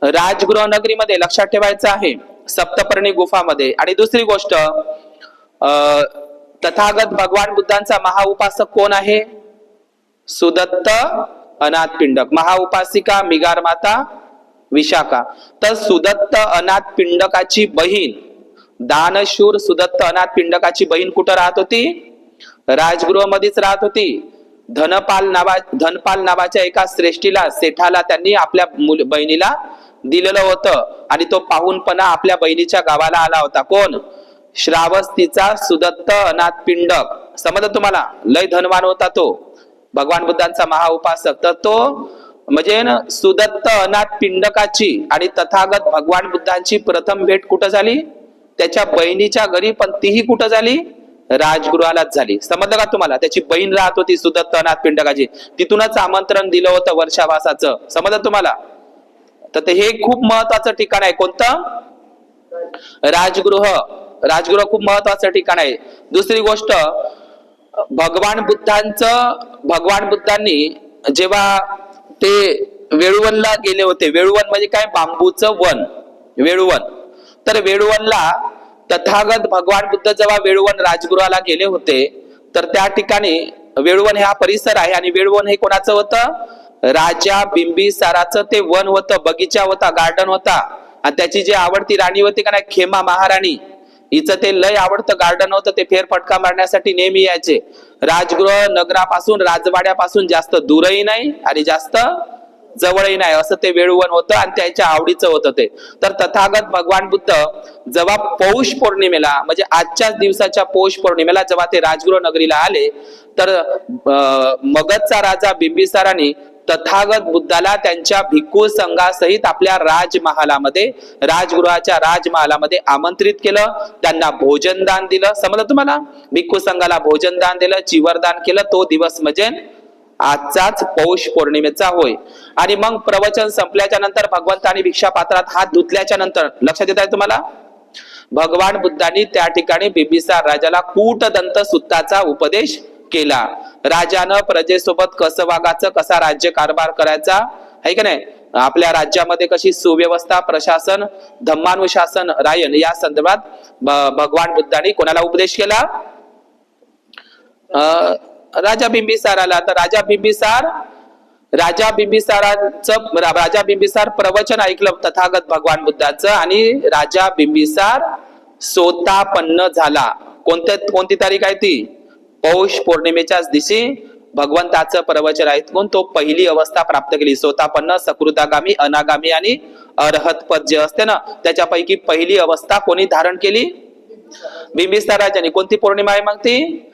राजगृह नगरीमध्ये. लक्षात ठेवायचं आहे, सप्तपर्णी गुफामध्ये. आणि दुसरी गोष्ट, तथागत भगवान बुद्धांचा महाउपासक कोण आहे, सुदत्त अनाथ पिंडक. महाउपासिका मिगार माता विशाखा. तर सुदत्त अनाथ पिंडकाची बहीण, दानशूर सुदत्त अनाथ पिंडकाची बहीण कुठं राहत होती, राजगृह मध्येच राहत होती. धनपाल नावाच्या एका श्रेष्ठीला, सेठाला त्यांनी आपल्या बहिणीला दिलेलं होतं, आणि तो पाहुणपणा आपल्या बहिणीच्या गावाला आला होता. कोण, श्रावस्तीचा सुदत्त अनाथ पिंडक. समजलं तुम्हाला. लय धनवान होता तो, भगवान बुद्धांचा महाउपासक. तर तो म्हणजे सुदत्त अनाथ पिंडकाची आणि तथागत भगवान बुद्धांची प्रथम भेट कुठं झाली, त्याच्या बहिणीच्या घरी, पण तीही कुठं झाली, राजगृहालाच झाली. समजलं का तुम्हाला. त्याची बहीण राहत होती सुदत्त अनाथ पिंडकाची, तिथूनच आमंत्रण दिलं होतं वर्षावासाचं. समजलं तुम्हाला. तर हे खूप महत्वाचं ठिकाण आहे. कोणतं, राजगृह खूप महत्वाचं ठिकाण आहे. दुसरी गोष्ट, भगवान बुद्धांनी जेव्हा ते वेळुवनला गेले होते, वेळुवन म्हणजे काय, बांबूचं वन, वेळुवन. तर वेळुवनला तथागत भगवान बुद्ध जेव्हा वेळुवन राजगृहाला गेले होते, तर त्या ठिकाणी वेळुवन हा परिसर आहे, आणि वेळुवन हे कोणाचं होतं, राजा बिंबिसाराचं ते वन होतं, बगीचा होता, गार्डन होता. आणि त्याची जी आवडती राणी होती का नाही, खेमा महाराणी, हिचं ते लय आवडतं गार्डन होतं. ते फेरफटका मारण्यासाठी नेहमी यायचे. राजगृह नगरापासून, राजवाड्यापासून जास्त दूरही नाही आणि जास्त जवळही नाही, असं ते वेळुवन होतं, आणि त्याच्या आवडीचं होतं ते. तर तथागत भगवान बुद्ध जेव्हा पौष पौर्णिमेला, म्हणजे आजच्याच दिवसाच्या पौष पौर्णिमेला जेव्हा ते राजगृह नगरीला आले, तर मगधचा राजा बिंबिसाराने तथागत बुद्धाला त्यांच्या भिक्खू संघासहित आपल्या राजमहालामध्ये, राजगृहाच्या राजमहालामध्ये आमंत्रित केलं. त्यांना भोजन दान दिलं. समजलं तुम्हाला. भिक्खू संघाला भोजन दान दिलं, चिवरदान केलं. तो दिवस म्हणजे आजचाच पौष पौर्णिमेचा होय. आणि मग प्रवचन संपल्याच्या नंतर भगवंतांनी भिक्षा पात्रात हात धुतल्याच्या नंतर, लक्षात येत आहे तुम्हाला, भगवान बुद्धांनी त्या ठिकाणी बिंबिसार राजाला कूटदंत सूत्राचा उपदेश केला. राजानं प्रजेसोबत कसं वागायचं, कसा राज्य कारभार करायचा आहे का नाही, आपल्या राज्यामध्ये कशी सुव्यवस्था, प्रशासन, धम्मानुशासन रायन, या संदर्भात भगवान बुद्धांनी कोणाला उपदेश केला, राजा बिंबिसाराला. तर राजा बिंबिसार प्रवचन ऐकलं तथागत भगवान बुद्धाचं, आणि राजा बिंबिसार सोतापन्न झाला. कोणती तारीख आहे ती, पौष पौर्णिमेच्याच दिवशी भगवंताचं प्रवचन ऐकून तो पहिली अवस्था प्राप्त केली. सोतापन्न, सकृतागामी, अनागामी आणि अरहत पद जे असते ना, त्याच्यापैकी पहिली अवस्था कोणी धारण केली, बिंबिसार राजाने. कोणती पौर्णिमा आहे मग ती,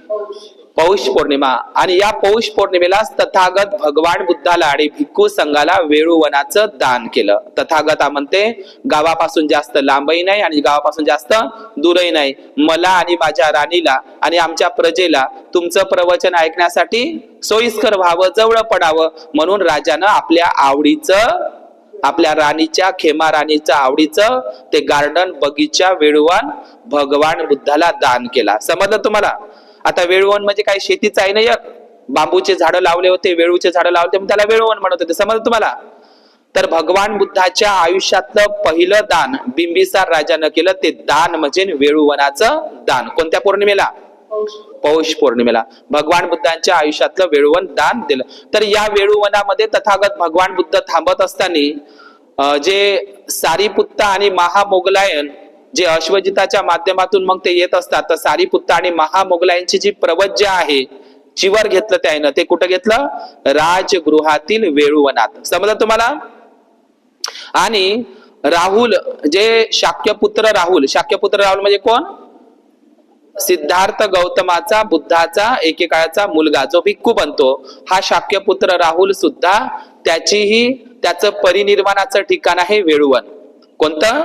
पौष पौर्णिमा. आणि या पौष पौर्णिमेला तथागत भगवान बुद्धाला आणि भिक्खू संघाला वेळुवनाचं दान केलं. तथागता म्हणते, गावापासून जास्त लांबही नाही आणि गावापासून जास्त दूरही नाही, मला आणि माझ्या राणीला आणि आमच्या प्रजेला तुमचं प्रवचन ऐकण्यासाठी सोयीस्कर व्हावं, जवळ पडावं, म्हणून राजानं आपल्या आवडीचं आपल्या राणीच्या खेमा राणीच्या आवडीचं ते गार्डन बगीचा वेळुवन भगवान बुद्धाला दान केला. समजलं तुम्हाला? आता वेळुवन म्हणजे काय, शेतीच आहे ना, एक बांबूचे झाडं लावले होते, वेळूचे झाडं लावले होते, त्याला वेळुवन म्हणत होते. समजलं तुम्हाला? तर भगवान बुद्धाच्या आयुष्यातलं पहिलं दान बिंबिसार राजानं केलं, ते दान म्हणजे वेळुवनाचं दान. कोणत्या पौर्णिमेला? पौष पौर्णिमेला भगवान बुद्धांच्या आयुष्यातलं वेळुवन दान दिलं. तर या वेळुवनामध्ये तथागत भगवान बुद्ध थांबत असताना जे सारीपुत्त आणि महामोगलायन जे अश्वजिताच्या माध्यमातून मग ते येत असतात, तर सारीपुत्त आणि महामोगलायनची जी प्रवज्य आहे, चिवर घेतलं त्यानं, ते कुठं घेतलं? राजगृहातील वेळुवनात. समजलं तुम्हाला? आणि राहुल जे शाक्यपुत्र राहुल म्हणजे कोण? सिद्धार्थ गौतमाचा बुद्धाचा एकेकाळचा मुलगा जो भिक्खू बनतो, हा शाक्यपुत्र राहुल सुद्धा त्याचं परिनिर्वाणाचं ठिकाण आहे वेळुवन. कोणतं?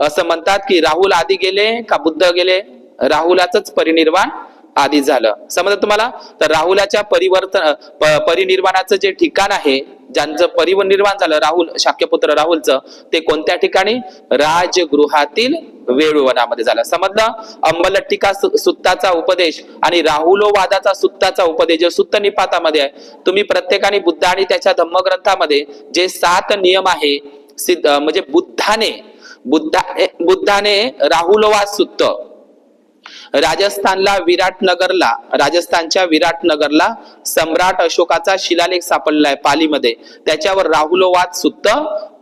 असं म्हणतात की राहुल आधी गेले का बुद्ध गेले? राहुलाचंच परिनिर्वाण आधी झालं. समजलं तुम्हाला? तर राहुलाच्या परिनिर्वाणाचं जे ठिकाण आहे, ज्यांचं परिनिर्वाण झालं राहुल शाक्यपुत्र राहुलचं, ते कोणत्या ठिकाणी? राजगृहातील वेळुवनामध्ये झालं. समजलं? अंबलट्टिका सुत्ताचा उपदेश आणि राहुलोवादाचा सुत्ताचा उपदेश जो सुत्त निपातामध्ये आहे. तुम्ही प्रत्येकाने बुद्ध आणि त्याच्या धम्मग्रंथामध्ये जे 7 नियम आहे, म्हणजे बुद्धाने राहुलोवाद सुत्त राजस्थानच्या विराटनगरला सम्राट अशोकाचा शिलालेख सापडलेला आहे पालीमध्ये. त्याच्यावर राहुलोवाद सुत्त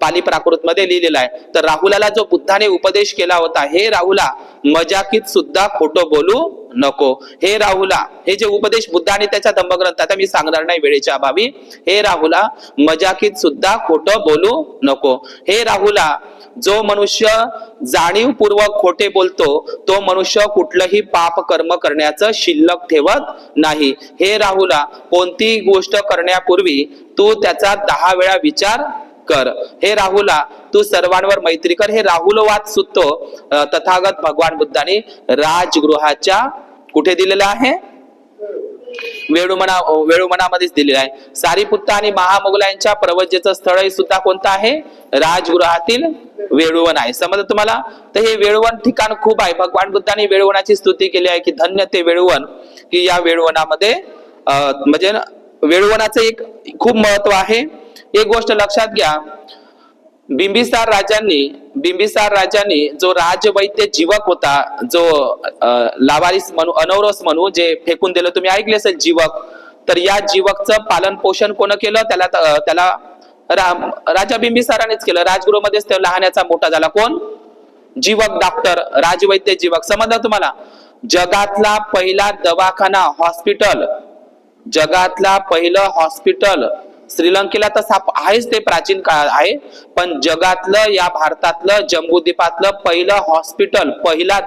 पाली प्राकृत मध्ये लिहिलेला आहे. तर राहुलाला जो बुद्धाने उपदेश केला होता, हे राहुला मजाकीत सुद्धा खोटं बोलू नको. हे राहुला, हे जे उपदेश बुद्धाने त्याच्या धम्मग्रंथ, आता मी सांगणार नाही वेळेच्या अभावी, हे राहुला मजाकीत सुद्धा खोटं बोलू नको. हे राहुला, जो मनुष्य जाणीवपूर्वक खोटे बोलतो, तो मनुष्य कुठलंही पाप कर्म करण्याचं शिल्लक ठेवत नाही. हे राहुला, कोणतीही गोष्ट करण्यापूर्वी तू त्याचा 10 वेळा विचार कर. हे राहुला, तू सर्वांवर मैत्री कर. हे राहुलवाद सुत्तो तथागत भगवान बुद्धाने राजगृहाच्या कुठे दिलेला आहे? वेळुवनामध्येच दिलेला आहे. सारीपुत्त आणि महामोगलांच्या प्रवज्येचं स्थळ सुद्धा कोणतं आहे? राजगृहातील वेळुवन आहे. समजलं तुम्हाला? तर हे वेळुवन ठिकाण खूप आहे. भगवान बुद्धांनी वेळुवनाची स्तुती केली आहे की धन्य ते वेळुवन, की या वेळुवनामध्ये म्हणजे वेळुवनाचं एक खूप महत्व आहे. एक गोष्ट लक्षात घ्या, बिंबिसार राजांनी जो राजवैद्य जीवक होता, जो लावारिस म्हणू, अनौरस म्हणू, जे फेकून दिलं, तुम्ही ऐकले असेल जीवक. तर या जीवकचं पालन पोषण कोण केलं? त्याला राजा बिंबिसारानेच केलं. राजगृहामध्येच तो लहानाचा मोठा झाला. कोण? जीवक, डॉक्टर, राजवैद्य जीवक. समजलं तुम्हाला? जगातला पहिला दवाखाना, हॉस्पिटल, जगातला पहिलं हॉस्पिटल श्रीलंकेला तर आहेच, ते प्राचीन काळ आहे, पण जगातलं, या भारतातलं, जम्बूद्वीपातलं पहिलं हॉस्पिटल, पहिला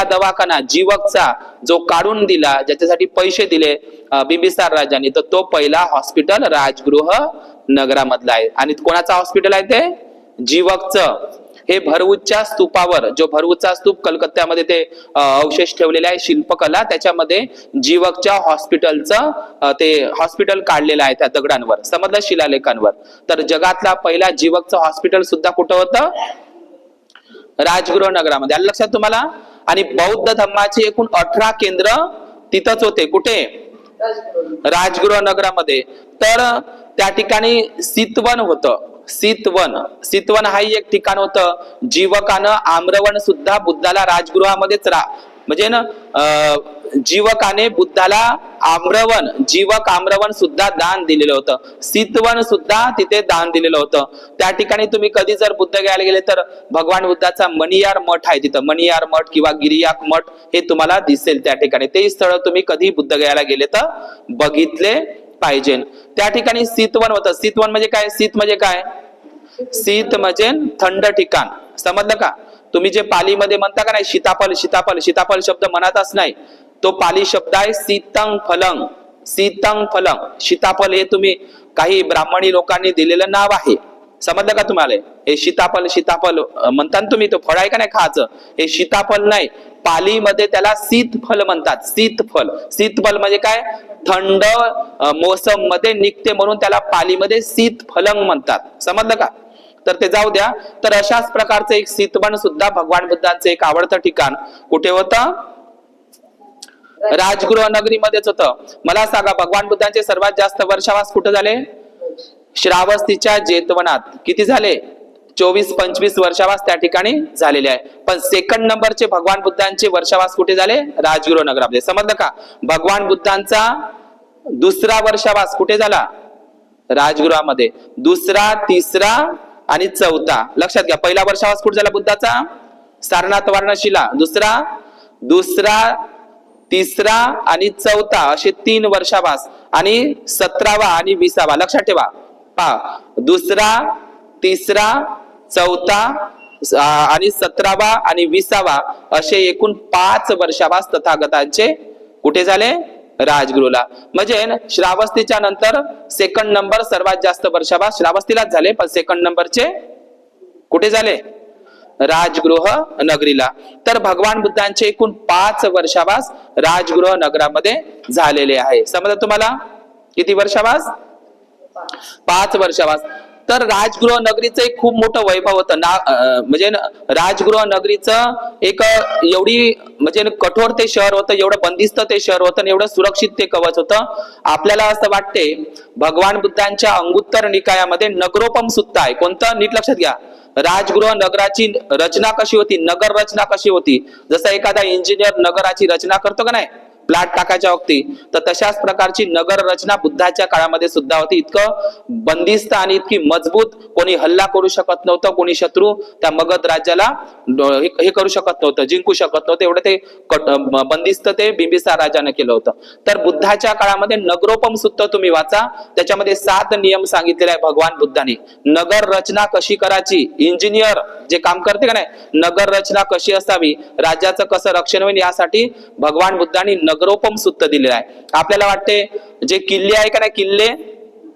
दवाखाना जीवकचा जो काढून दिला, ज्याच्यासाठी पैसे दिले बिंबिसार राजांनी, तर तो पहिला हॉस्पिटल राजगृह नगरामधला आहे. आणि कोणाचा हॉस्पिटल आहे ते? जीवकचं. हे भरवूच्या स्तूपावर, जो भरवूचा स्तूप कलकत्त्यामध्ये ते अवशेष ठेवलेले आहे, शिल्पकला, त्याच्यामध्ये जीवकच्या हॉस्पिटलचं ते हॉस्पिटल काढलेलं आहे त्या दगडांवर. समजलं? शिलालेखांवर. तर जगातला पहिला जीवकचं हॉस्पिटल सुद्धा कुठं होतं? राजगृह नगरामध्ये. आलं लक्षात तुम्हाला? आणि बौद्ध धर्माचे एकूण 18 केंद्र तिथंच होते. कुठे? राजगृह नगरामध्ये. तर त्या ठिकाणी सीतवन होतं. सीतवन हा एक ठिकाण होतं. जीवकानं आम्रवन सुद्धा बुद्धाला राजगृहामध्येच म्हणजे ना, जीवकाने बुद्धाला जीवक आम्रवन सुद्धा दान दिलेलं होतं. सीतवन सुद्धा तिथे दान दिलेलं होतं. त्या ठिकाणी तुम्ही कधी जर बुद्ध घ्यायला गेले तर भगवान बुद्धाचा मणियार मठ आहे तिथं. मणियार मठ किंवा गिरियाक मठ हे तुम्हाला दिसेल त्या ठिकाणी. ते स्थळ तुम्ही कधी बुद्ध घ्यायला गेले तर बघितले पाहिजे. त्या ठिकाणी सीतवन होतं. सीतवन म्हणजे काय? शीत म्हणजे थंड ठिकाण. समजलं का? तुम्ही जे पालीमध्ये म्हणता का नाही, सीताफल शब्द मनातच नाही, तो पाली शब्द आहे सीतंग फलंग. सीताफल हे तुम्ही काही ब्राह्मणी लोकांनी दिलेलं नाव आहे. समजलं का तुम्हाला? हे सीताफल म्हणता तुम्ही, तो फळ आहे का नाही खायचं, हे सीताफल नाही. पालीमध्ये त्याला शीतफल म्हणतात. शीतफल म्हणजे काय? थंड मोसम मध्ये निघते म्हणून त्याला पालीमध्ये शीत फलंग म्हणतात. समजलं का? तर ते जाऊ द्या. तर अशाच प्रकारचं एक शीतवन सुद्धा भगवान बुद्धांचं एक आवडतं ठिकाण कुठे होतं? राजगृह नगरीमध्येच होतं. मला सांगा भगवान बुद्धांचे सर्वात जास्त वर्षावास कुठे झाले? श्रावस्तीच्या जेतवनात. किती झाले? 24-25 वर्षावास त्या ठिकाणी झालेले आहे. पण सेकंड नंबरचे भगवान बुद्धांचे वर्षावास कुठे झाले? राजगृह नगरामध्ये. समजलं का? भगवान बुद्धांचा दुसरा वर्षावास कुठे झाला? राजगृहामध्ये. दुसरा, तिसरा आणि चौथा लक्षात घ्या. पहिला वर्षावास कुठे झाला बुद्धाचा? सारनाथ वाराणसीला. दुसरा, तिसरा आणि चौथा असे 3 वर्षावास आणि 17वा आणि 20वा लक्षात ठेवा. दुसरा, तिसरा, चौथा आणि 17वा आणि 20वा असे एकूण 5 वर्षावास तथागतांचे कुठे झाले? राजगृहला. म्हणजे श्रावस्तीच्या नंतर सेकंड नंबर सर्वात जास्त वर्षावास श्रावस्तीलाच झाले, पण सेकंड नंबरचे कुठे झाले? राजगृह नगरीला. तर भगवान बुद्धांचे एकूण 5 वर्षावास राजगृह नगरामध्ये झालेले आहे. समजा तुम्हाला किती वर्षावास? 5 वर्षावास. तर राजगृह नगरीचं एक खूप मोठं वैभव होतं म्हणजे राजगृह नगरीचं एक एवढी म्हणजे कठोर ते शहर होतं, एवढं बंदिस्त ते शहर होतं, एवढं सुरक्षित ते कवच होतं. आपल्याला असं वाटते भगवान बुद्धांच्या अंगुत्तर निकायामध्ये नगरोपम सुद्धा आहे. कोणतं? नीट लक्षात घ्या. राजगृह नगराची रचना कशी होती? नगर रचना कशी होती? जसं एखादा इंजिनियर नगराची रचना करतो का नाही प्लॅट टाकायच्या वक्ती, तर तशाच प्रकारची नगर रचना बुद्धाच्या काळामध्ये सुद्धा होती. इतकं बंदिस्त आणि इतकी मजबूत, कोणी हल्ला करू शकत नव्हतं, कोणी शत्रू त्या मगध राज्याला हे करू शकत नव्हतं, जिंकू शकत नव्हतं. एवढं ते बंदिस्त ते बिंबिसार राजाने केलं होतं. तर बुद्धाच्या काळामध्ये नगरोपम सुद्धा तुम्ही वाचा, त्याच्यामध्ये 7 नियम सांगितलेले आहे भगवान बुद्धांनी. नगर रचना कशी करायची, इंजिनियर जे काम करते का नाही, नगर रचना कशी असावी, राज्याचं कसं रक्षण होईल, यासाठी भगवान बुद्धांनी नगरोपम सूत्र दिलेला आहे. आपल्याला वाटते जे किल्ले आहे का नाही, किल्ले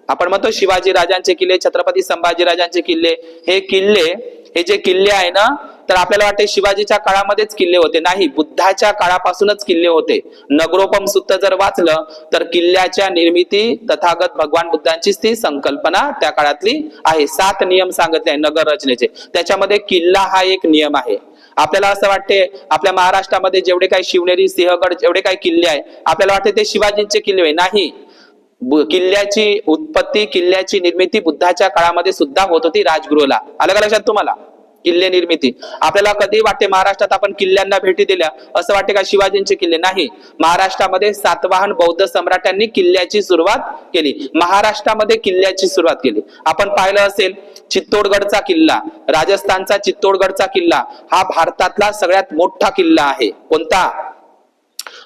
आपण म्हणतो शिवाजी राजांचे किल्ले, छत्रपती संभाजी राजांचे किल्ले, हे जे किल्ले आहे ना, तर आपल्याला वाटते शिवाजीच्या काळामध्येच किल्ले होते. नाही, बुद्धाच्या काळापासूनच किल्ले होते. नगरोपम सूत्र जर वाचलं तर किल्ल्याच्या निर्मिती तथागत भगवान बुद्धांचीच ती संकल्पना त्या काळातली आहे. 7 नियम सांगितले आहे नगर रचनेचे, त्याच्यामध्ये किल्ला हा एक नियम आहे. आपल्याला असं वाटते आपल्या महाराष्ट्रामध्ये जेवढे काही शिवनेरी, सिंहगड जेवढे काही किल्ले आहे, आपल्याला वाटते ते शिवाजींचे किल्ले आहे. नाही, किल्ल्याची उत्पत्ती, किल्ल्याची निर्मिती बुद्धाच्या काळामध्ये सुद्धा होत होती राजगृहाला. आलं का लक्षात तुम्हाला? किल्ले निर्मिती. आपल्याला कधी वाटते महाराष्ट्रात आपण किल्ल्यांना भेटी दिल्या, असं वाटते का शिवाजींचे किल्ले? नाही, महाराष्ट्रामध्ये सातवाहन बौद्ध सम्राटांनी किल्ल्याची सुरुवात केली. महाराष्ट्रामध्ये किल्ल्याची सुरुवात केली. आपण पाहिलं असेल चित्तोडगडचा किल्ला, राजस्थानचा चित्तोडगडचा किल्ला हा भारतातला सगळ्यात मोठा किल्ला आहे. कोणता?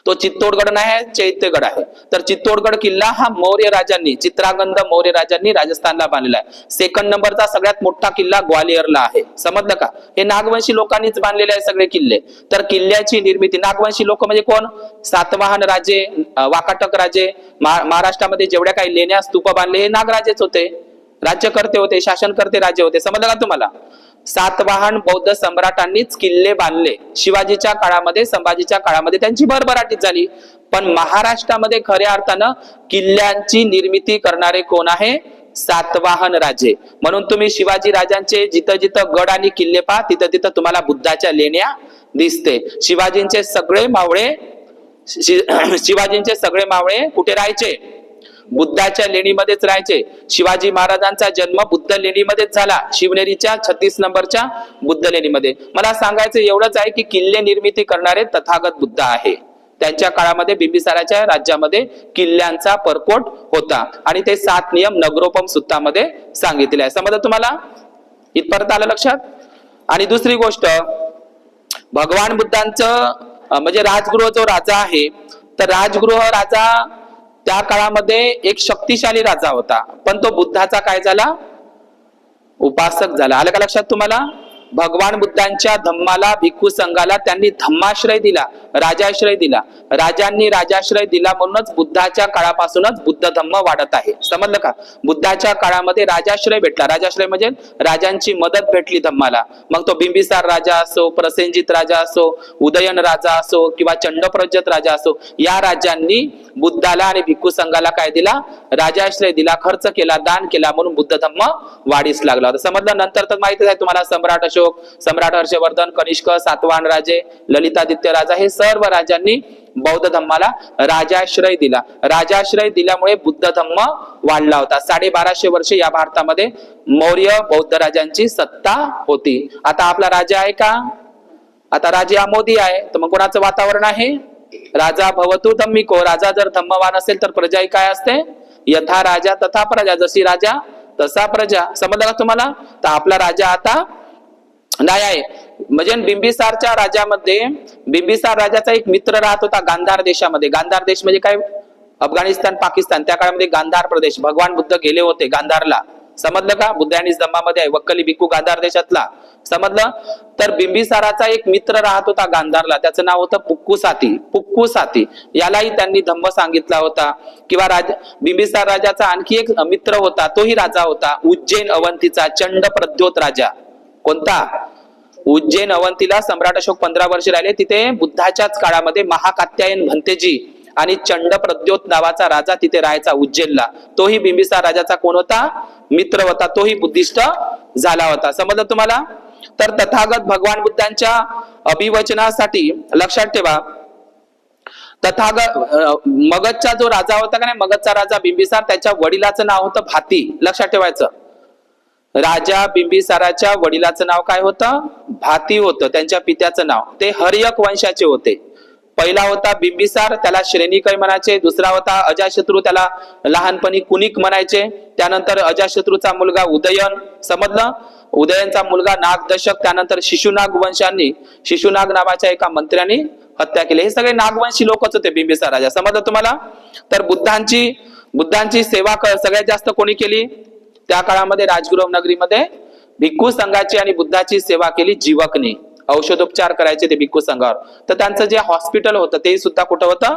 तो चित्तोडगड नाही, चैत्यगड आहे. तर चित्तोडगड किल्ला हा मौर्य राजांनी, चित्रांगद मौर्य राजांनी राजस्थानला बांधलेला आहे. सेकंड नंबरचा सगळ्यात मोठा किल्ला ग्वालियरला आहे. समजलं का? हे नागवंशी लोकांनीच बांधलेले आहे सगळे किल्ले. तर किल्ल्याची निर्मिती, नागवंशी लोक म्हणजे कोण? सातवाहन राजे, वाकाटक राजे. महाराष्ट्रामध्ये जेवढ्या काही लेण्या, स्तूप बांधले हे नागराजेच होते, राज्यकर्ते होते, शासनकर्ते राजे होते. समजलं का तुम्हाला? सातवाहन बौद्ध सम्राटांनीच किल्ले बांधले. शिवाजीच्या काळामध्ये, संभाजीच्या काळामध्ये त्यांची भरभराटी झाली. पण महाराष्ट्रामध्ये खऱ्या अर्थानं किल्ल्यांची निर्मिती करणारे कोण आहे? सातवाहन राजे. म्हणून तुम्ही शिवाजी राजांचे जिथं जिथं गड आणि किल्ले पहा, तिथं तिथं तुम्हाला बुद्धाच्या लेण्या दिसते. शिवाजींचे सगळे मावळे कुठे राहायचे? बुद्धाच्या लेणीमध्येच राहायचे. शिवाजी महाराजांचा जन्म बुद्ध लेणीमध्येच झाला, शिवनेरीच्या 36 नंबरच्या बुद्ध लेणीमध्ये. मला सांगायचं एवढंच आहे की किल्ले निर्मिती करणारे तथागत बुद्ध आहे. त्यांच्या काळामध्ये बिंबिसाराच्या राज्यामध्ये किल्ल्यांचा परकोट होता आणि ते 7 नियम नगरोपम सूत्रामध्ये सांगितले आहे. समजलं तुम्हाला? इथपर्यंत आलं लक्षात? आणि दुसरी गोष्ट, भगवान बुद्धांचं म्हणजे राजगृह जो राजा आहे, तर राजगृह राजा त्या काळामध्ये एक शक्तिशाली राजा होता, पण तो बुद्धाचा काय झाला? उपासक झाला. आलं का लक्षात तुम्हाला? भगवान बुद्धांच्या धम्माला, भिक्खू संघाला त्यांनी धम्माश्रय दिला, राजाश्रय दिला. राजांनी राजाश्रय दिला म्हणूनच बुद्धाच्या काळापासूनच बुद्ध धम्म वाढत आहे. समजलं का? बुद्धाच्या काळामध्ये राजाश्रय भेटला. राजाश्रय म्हणजे राजांची मदत भेटली धम्माला. मग तो बिंबिसार राजा असो, प्रसेनजित राजा असो, उदयन राजा असो किंवा चंडप्रज्योत राजा असो, या राजांनी बुद्धाला आणि भिक्खू संघाला काय दिला? राजाश्रय दिला, खर्च केला, दान केला, म्हणून बुद्ध धम्म वाढीस लागला होता. समजलं? नंतर तर माहितीच आहे तुम्हाला, सम्राट अशोक, सम्राट हर्षवर्धन, कनिष्क, सातवाहन राजे, ललितादित्य राजा, हे सर्व राजांनी बौद्ध धम्माला राजाश्रय दिला. राजाश्रय दिल्यामुळे बुद्ध धम्म वाढला होता. 1250 वर्ष या भारतामध्ये मौर्य बौद्ध राजांची सत्ता होती. आता आपला राजा आहे का? आता राजा मोदी आहे. तर मग कोणाचं वातावरण आहे? राजा भवतु धम्मिको. राजा जर धम्मवान असेल तर प्रजा ही काय असते? यथा राजा तथा प्रजा. जशी राजा तसा प्रजा. समजलं का तुम्हाला? तर आपला राजा आता नाही आहे. म्हणजे बिंबिसारच्या राजामध्ये, बिंबिसार राजाचा एक मित्र राहत होता गांधार देशामध्ये. गांधार देश म्हणजे काय? अफगाणिस्तान, पाकिस्तान. त्या काळामध्ये गांधार प्रदेश, भगवान बुद्ध गेले होते गांधारला. समजलं का? बुद्धांनी धम्मामध्ये आहे. वक्कली भिक्खू गांधार देशातला. समजलं? तर बिंबिसाराचा एक मित्र राहत होता गांधारला, त्याचं नाव होतं पुक्कू साथी. पुक्कू साथी यालाही त्यांनी धम्म सांगितला होता. किंवा बिंबिसार राजाचा आणखी एक मित्र होता, तोही राजा होता उज्जैन अवंतीचा, चंडप्रद्योत राजा. कोणता? उज्जैन अवंतीला सम्राट अशोक 15 वर्ष राहिले. तिथे बुद्धाच्याच काळामध्ये महाकात्यायन भंतेजी आणि चंडप्रद्योत नावाचा राजा तिथे राहायचा उज्जैनला. तोही बिंबिसार राजाचा कोण होता? मित्र होता. तोही बुद्धिस्ट झाला होता. समजलं तुम्हाला? तर तथागत भगवान बुद्धांच्या अभिवचनासाठी लक्षात ठेवा, तथागत मगधचा जो राजा होता का नाही, मगधचा राजा बिंबिसार, त्याच्या वडिलाचं नाव होतं भाती. लक्षात ठेवायचं. राजा बिंबिसाराच्या वडिलाचं नाव काय होतं? भाती होतं. त्यांच्या पित्याचं नाव. ते हर्यक वंशाचे होते. पहिला होता बिंबिसार, त्याला श्रेणीकय म्हणायचे. दुसरा होता अजाशत्रू, त्याला लहानपणी कुनिक म्हणायचे. त्यानंतर अजाशत्रूचा मुलगा उदयन. समजलं? उदयनचा मुलगा नागदशक. त्यानंतर शिशुनाग वंशांनी, शिशुनाग नावाच्या एका मंत्र्यांनी हत्या केली. हे सगळे नागवंशी लोकच होते बिंबिसार राजा. समजलं तुम्हाला? तर बुद्धांची सेवा सगळ्यात जास्त कोणी केली? त्या काळामध्ये राजगृह नगरीमध्ये भिक्खू संघाची आणि बुद्धाची सेवा केली जीवकने. औषधोपचार करायचे ते भिक्खू संघावर. तर त्यांचं जे हॉस्पिटल होतं ते सुद्धा कुठं होतं?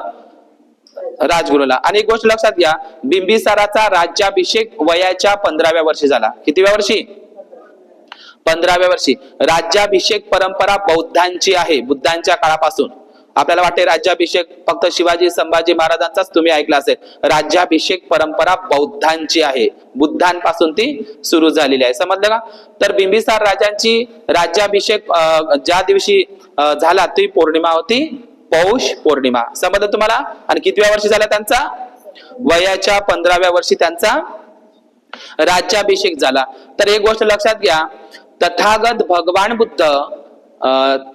राजगृहला. आणि एक गोष्ट लक्षात घ्या, बिंबिसाराचा राज्याभिषेक वयाच्या 15व्या वर्षी झाला. कितीव्या वर्षी? 15व्या वर्षी. राज्याभिषेक परंपरा बौद्धांची आहे. बुद्धांच्या काळापासून. आपल्याला वाटते राज्याभिषेक फक्त शिवाजी संभाजी महाराजांचाच तुम्ही ऐकला असेल. राज्याभिषेक परंपरा बौद्धांची आहे. बुद्धांपासून ती सुरू झालेली आहे. समजलं का? तर बिंबिसार राजांची राज्याभिषेक ज्या दिवशी झाला ती पौर्णिमा होती, पौष पौर्णिमा. समजलं तुम्हाला? आणि कितव्या वर्षी झाला त्यांचा? वयाच्या 15व्या वर्षी त्यांचा राज्याभिषेक झाला. तर एक गोष्ट लक्षात घ्या, तथागत भगवान बुद्ध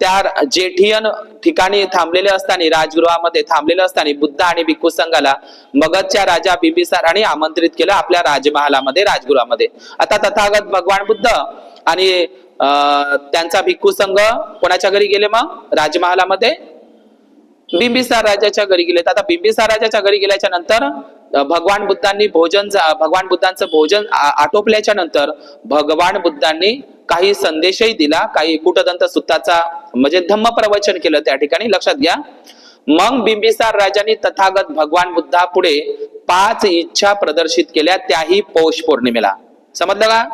त्या जेठियन ठिकाणी थांबलेले असताना, राजगृहामध्ये थांबलेले असताना बुद्ध आणि भिक्खू संघाला मगधच्या राजा बिंबिसाराने आमंत्रित केलं आपल्या राजमहालामध्ये, राजगृहामध्ये. आता तथागत भगवान बुद्ध आणि त्यांचा भिक्खू संघ कोणाच्या घरी गेले? मग राजमहालामध्ये बिंबिसार राजाच्या घरी गेले. आता बिंबिसार राजाच्या घरी गेल्याच्या नंतर भगवान बुद्धांचं भोजन आटोपल्याच्या नंतर भगवान बुद्धांनी काही संदेशही दिला, काही कुटदंत सुत्ताचा म्हणजे धम्म प्रवचन केलं त्या ठिकाणी. लक्षात घ्या. मग बिंबिसार राजांनी तथागत भगवान बुद्धा पुढे 5 इच्छा प्रदर्शित केल्या, त्याही पौष पौर्णिमेला. समजलं का?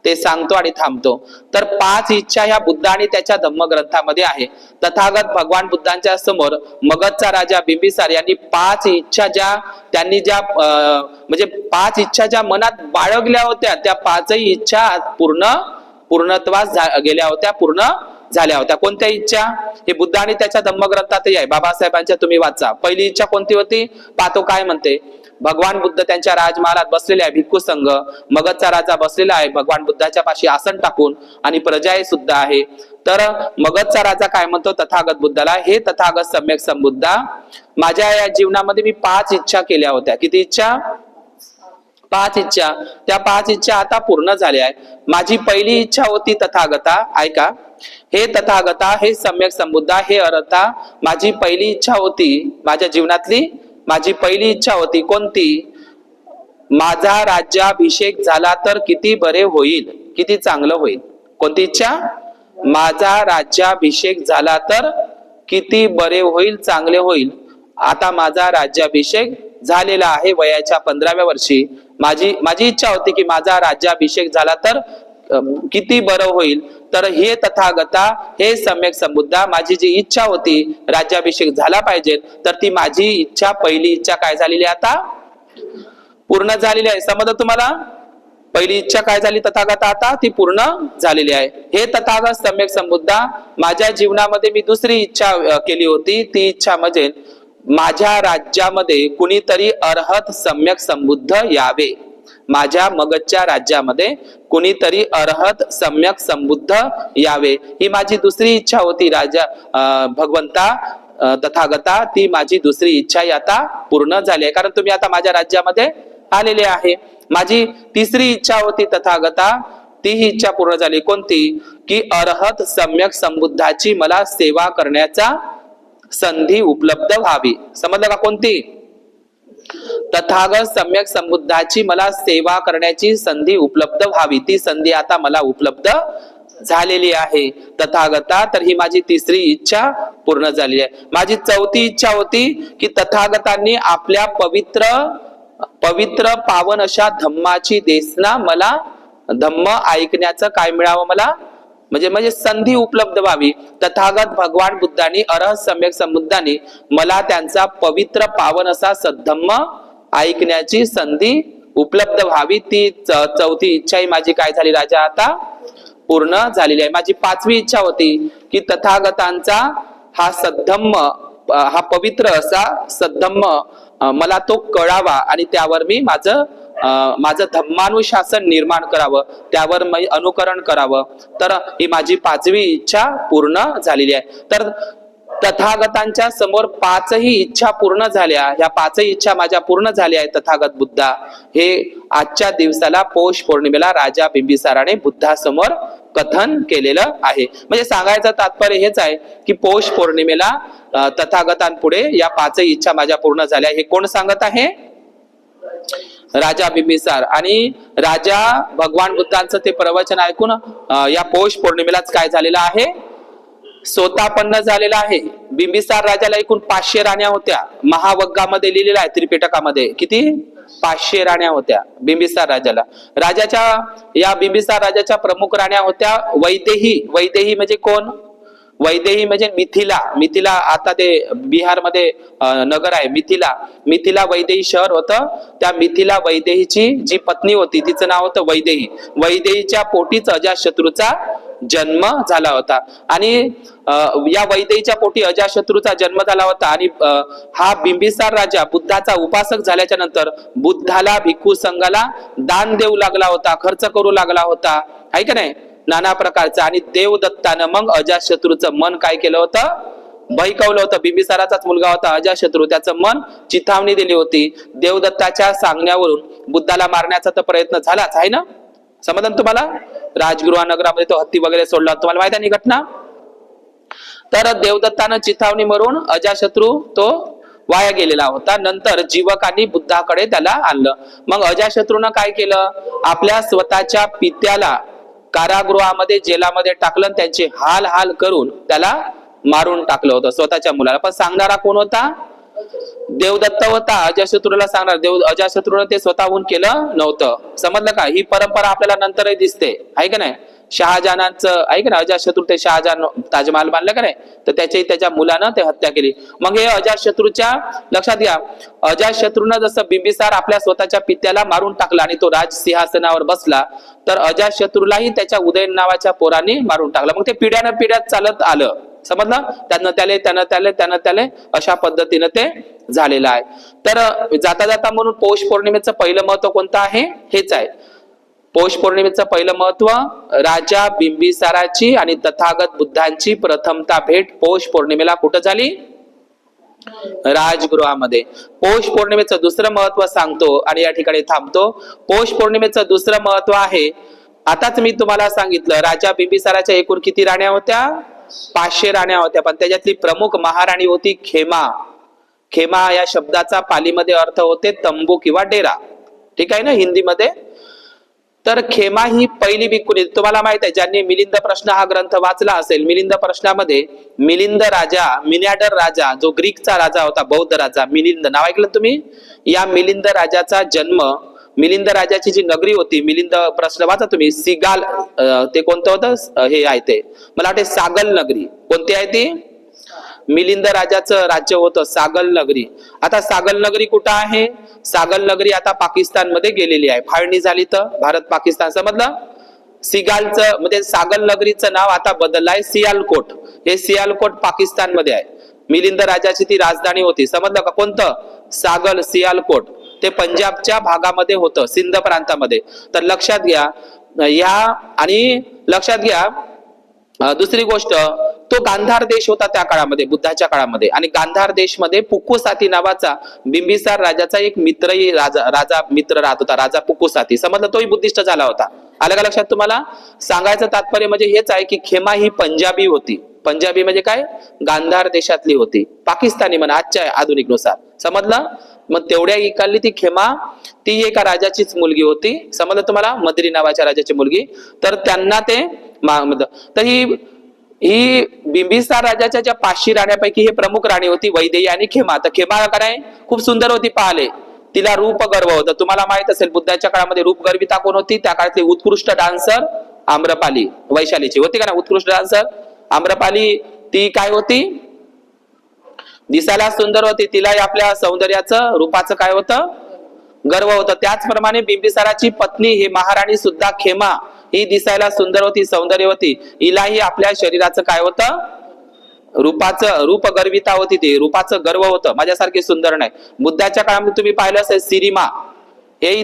ते सांगतो आणि थांबतो. तर 5 इच्छा ह्या बुद्ध आणि त्याच्या धम्मग्रंथामध्ये आहे. तथागत भगवान बुद्धांच्या समोर मगधचा राजा बिंबिसार यांनी 5 इच्छा त्यांनी म्हणजे 5 इच्छा ज्या मनात बाळगल्या होत्या, त्या 5ही इच्छा पूर्णत्वास गेल्या होत्या, पूर्ण झाल्या होत्या. कोणत्या इच्छा? हे बुद्ध आणि त्याच्या धम्मग्रंथातही आहे. बाबासाहेबांच्या तुम्ही वाचा. पहिली इच्छा कोणती होती? पाहतो काय म्हणते. भगवान बुद्ध त्यांच्या राजमहालात बसलेले आहे. भिक्खू संघ, मगधचा राजा बसलेला आहे भगवान बुद्धाच्या पाशी आसन टाकून, आणि प्रजा सुद्धा आहे. तर मगधचा राजा काय म्हणतो तथागत बुद्धाला, हे तथागत सम्यक संबुद्धा, माझ्या या जीवनामध्ये मी 5 इच्छा केल्या होत्या. किती इच्छा? 5 इच्छा. त्या 5 इच्छा आता पूर्ण झाल्या आहेत. माझी पहिली इच्छा होती तथागता, ऐका, हे तथागता, हे सम्यक संबुद्धा, हे अरथा, माझी पहिली इच्छा होती, माझ्या जीवनातली माझी पहिली इच्छा होती. कोणती? माझा राज्याभिषेक झाला तर किती बरे होईल, किती चांगलं होईल. कोणती इच्छा? माझा राज्याभिषेक झाला तर किती बरे होईल, चांगले होईल. आता माझा राज्याभिषेक झालेला आहे वयाच्या 15व्या वर्षी. माझी इच्छा होती की माझा राज्याभिषेक झाला तर किती बरं होईल. तर हे तथागता, हे सम्यक संबुद्धा, माझी जी इच्छा होती राज्याभिषेक झाला पाहिजे, तर ती माझी इच्छा, पहिली इच्छा काय झालेली आता पूर्ण झालेली आहे. समजलं तुम्हाला? पहिली इच्छा काय झाली तथागता, आता ती पूर्ण झालेली आहे. हे तथागत सम्यक संबुद्धा, माझ्या जीवनामध्ये मी दुसरी इच्छा केली होती. ती इच्छा म्हणजे माझ्या राज्यामध्ये कुणीतरी अर्हत सम्यक संबुद्ध यावे. माझ्या मगधच्या राज्यामध्ये कुणीतरी अर्हत सम्यक संबुद्ध यावे, ही माझी दुसरी इच्छा होती. राजा भगवंता तथागता, ती माझी दुसरी इच्छा आता पूर्ण झाली आहे, कारण तुम्ही आता माझ्या राज्यामध्ये आलेले आहे. माझी तिसरी इच्छा होती तथागता, ती ही इच्छा पूर्ण झाली. कोणती? की अर्हत सम्यक संबुद्धाची मला सेवा करण्याचा संधी उपलब्ध व्हावी. समजलं का? कोणती? तथागत सम्यक संबुद्धाची मला सेवा करण्याची संधी उपलब्ध व्हावी. ती संधी आता मला उपलब्ध झालेली आहे तथागता. तर ही माझी तिसरी इच्छा पूर्ण झाली आहे. माझी चौथी इच्छा होती की तथागतांनी आपल्या पवित्र पावन अशा धम्माची देसना मला, धम्म ऐकण्याचं काय मिळावं मला, म्हणजे संधी उपलब्ध व्हावी. तथागत भगवान बुद्धांनी, अर्हत सम्यक संबुद्धांनी मला त्यांचा पवित्र पावन असा सद्धम्म ऐकण्याची संधी उपलब्ध व्हावी. ती चौथी इच्छा ही माझी काय झाली राजा आता पूर्ण झालेली आहे. माझी पाचवी इच्छा होती की तथागतांचा हा सद्धम्म, हा पवित्र असा सद्धम्म मला तो कळावा आणि त्यावर मी माझं धम्मानुशासन निर्माण करावं, त्यावर मी अनुकरण करावं. तर ही माझी पाचवी इच्छा पूर्ण झालेली आहे. तर तथागतांच्या समोर पाचही इच्छा पूर्ण झाल्या. ह्या पाचही इच्छा माझ्या पूर्ण झाल्या आहेत तथागत बुद्धा. हे आजच्या दिवसाला पौष पौर्णिमेला राजा बिंबिसाराने बुद्धासमोर कथन केलेलं आहे. म्हणजे सांगायचं तात्पर्य हेच आहे की पौष पौर्णिमेला तथागतांपुढे या पाचही इच्छा माझ्या पूर्ण झाल्या. हे कोण सांगत आहे? राजा बिंबिसार. आणि राजा भगवान बुद्धांचं ते प्रवचन ऐकून या पौष पौर्णिमेलाच काय झालेलं आहे, स्वतःपन्न झालेला आहे. बिंबिसार राजाला एकूण 500 राण्या होत्या. महावग्गामध्ये लिहिलेला आहे त्रिपिटकामध्ये. किती? 500 राण्या होत्या बिंबिसार राजाला. या बिंबिसार राजाच्या प्रमुख राण्या होत्या वैदेही. वैदेही म्हणजे कोण? वैदेही म्हणजे मिथिला आता ते बिहारमध्ये नगर आहे मिथिला वैदेही शहर होतं. त्या मिथिला वैदेहीची जी पत्नी होती तिचं नाव होतं वैदेही. वैदेहीच्या पोटीच अजातशत्रूचा जन्म झाला होता. आणि या वैदेहीच्या पोटी अजातशत्रूचा जन्म झाला होता. आणि हा बिंबिसार राजा बुद्धाचा उपासक झाल्याच्या नंतर बुद्धाला, भिक्खू संघाला दान देऊ लागला होता, खर्च करू लागला होता, आहे का नाही, नाना प्रकारचं. आणि देवदत्तानं मग अजातशत्रूचं मन काय केलं होतं, बहकवलं होतं. बिंबिसाराचाच मुलगा होता अजातशत्रू, त्याचं मन चिथावणी दिली होती. देवदत्ताच्या सांगण्यावरून बुद्धाला मारण्याचा तर प्रयत्न झालाच आहे ना, समजलं तुम्हाला? राजगृह नगरामध्ये तो हत्ती वगैरे सोडला, तुम्हाला माहिती आहे घटना. तर देवदत्तानं चिथावणी मारून अजातशत्रू तो वाया गेलेला होता. नंतर जीवकांनी बुद्धाकडे त्याला आणलं. मग अजातशत्रूनं काय केलं, आपल्या स्वतःच्या पित्याला कारागृहामध्ये, जेलामध्ये टाकलं, त्यांचे हाल करून त्याला मारून टाकलं होतं, स्वतःच्या मुलाला. पण सांगणारा कोण होता? देवदत्त होता. अजातशत्रूला सांगणार अजातशत्रूने ते स्वतःहून केलं नव्हतं. समजलं का? ही परंपरा आपल्याला नंतरही दिसते, आहे का नाही. शहाजहानांचं आहे का ना, अजातशत्रू ते शहाजहान ताजमहाल बांधलं का नाही, तर त्याच्या मुलानं ते हत्या केली. मग हे अजातशत्रूच्या लक्षात घ्या, अजातशत्रूनं जसं बिंबिसार आपल्या स्वतःच्या पित्याला मारून टाकला आणि तो राज सिंहासनावर बसला, तर अजातशत्रूलाही त्याच्या उदयन नावाच्या पोरांनी मारून टाकला. मग ते पिढ्यानं चालत आलं. समजलं? त्यानं त्याले अशा पद्धतीनं ते झालेलं आहे. तर जाता म्हणून पौष पौर्णिमेचं पहिलं महत्व कोणतं आहे? हेच आहे. पौष पौर्णिमेचं पहिलं महत्व राजा बिंबिसाराची आणि तथागत बुद्धांची प्रथमता भेट पौष पौर्णिमेला कुठं झाली? राजगृहामध्ये. पौष पौर्णिमेचं दुसरं महत्व सांगतो आणि या ठिकाणी थांबतो. पौष पौर्णिमेचं दुसरं महत्व आहे, आताच मी तुम्हाला सांगितलं, राजा बिंबिसाराच्या एकूण किती राण्या होत्या? 500 राण्या होत्या. पण त्याच्यातली प्रमुख महाराणी होती खेमा. खेमा या शब्दाचा पालीमध्ये अर्थ होते तंबू किंवा डेरा, ठीक आहे ना, हिंदीमध्ये. तर खेमा ही पहिली भिक्खुनी. तुम्हाला माहित आहे, ज्यांनी मिलिंद प्रश्न हा ग्रंथ वाचला असेल, मिलिंद प्रश्नामध्ये मिलिंद राजा, मिनॅडर राजा, जो ग्रीकचा राजा होता, बौद्ध राजा मिलिंद, नाव ऐकलं तुम्ही? या मिलिंद राजाचा जन्म, मिलिंद राजाची जी नगरी होती, मिलिंद प्रश्न वाचा तुम्ही, सिगाल, ते कोणतं होतं, हे आहे ते मला वाटते सागल नगरी. कोणती आहे ती? मिलिंद राजाचं राज्य होतं सागल नगरी. आता सागल नगरी कुठं आहे? सागल नगरी आता पाकिस्तान मध्ये गेलेली आहे. फाळणी झाली तर भारत पाकिस्तान, समजलं? सिगालचं म्हणजे सागल नगरीचं नाव आता बदललं आहे सियालकोट. हे सियालकोट पाकिस्तान मध्ये आहे. मिलिंद राजाची ती राजधानी होती, समजलं का? कोणतं? सागल, सियालकोट. ते पंजाबच्या भागामध्ये होतं, सिंध प्रांतामध्ये. तर लक्षात घ्या या. आणि लक्षात घ्या दुसरी गोष्ट, तो गांधार देश होता त्या काळामध्ये, बुद्धाच्या काळामध्ये. आणि गांधार देश मध्ये पुक्कुसाती नावाचा बिंबिसार राजाचा एक मित्रही राजा मित्र राहत होता, राजा पुक्कुसाती, समजलं? तोही बुद्धिस्ट झाला होता. आलं का लक्षात तुम्हाला? सांगायचं तात्पर्य म्हणजे हेच आहे की खेमा ही पंजाबी होती. पंजाबी म्हणजे काय? गांधार देशातली होती, पाकिस्तानी म्हणा आजच्या आधुनिक नुसार, समजलं? मग तेवढ्या इकाली ती खेमा, ती एका राजाचीच मुलगी होती, समजलं तुम्हाला? मद्री नावाच्या राजाची मुलगी. तर त्यांना ते तर ही बिंबिसार राजाच्या ज्या 500 राण्यांपैकी हे प्रमुख राणी होती, वैदेही आणि खेमा. तर खेमा काय खूप सुंदर होती पाहाले, तिला रूप गर्व होता. तुम्हाला माहित असेल बुद्धाच्या काळामध्ये रूप गर्विता कोण होती? त्या काळातली उत्कृष्ट डान्सर आम्रपाली, वैशालीची होती का ना उत्कृष्ट डान्सर आम्रपाली. ती काय होती? दिसायला सुंदर होती, तिला आपल्या सौंदर्याचं रूपाचं काय होतं? गर्व होतं. त्याचप्रमाणे बिंबिसाराची पत्नी ही महाराणी सुद्धा खेमा ही दिसायला सुंदर होती, सौंदर्यवती. हिलाही आपल्या शरीराचं काय होतं? रूपाचं, रूप गर्विता होती, ती रूपाचं गर्व होतं, माझ्यासारखी सुंदर नाही. बुद्धाच्या काळामध्ये तुम्ही पाहिलं असेल सिरिमा, हेही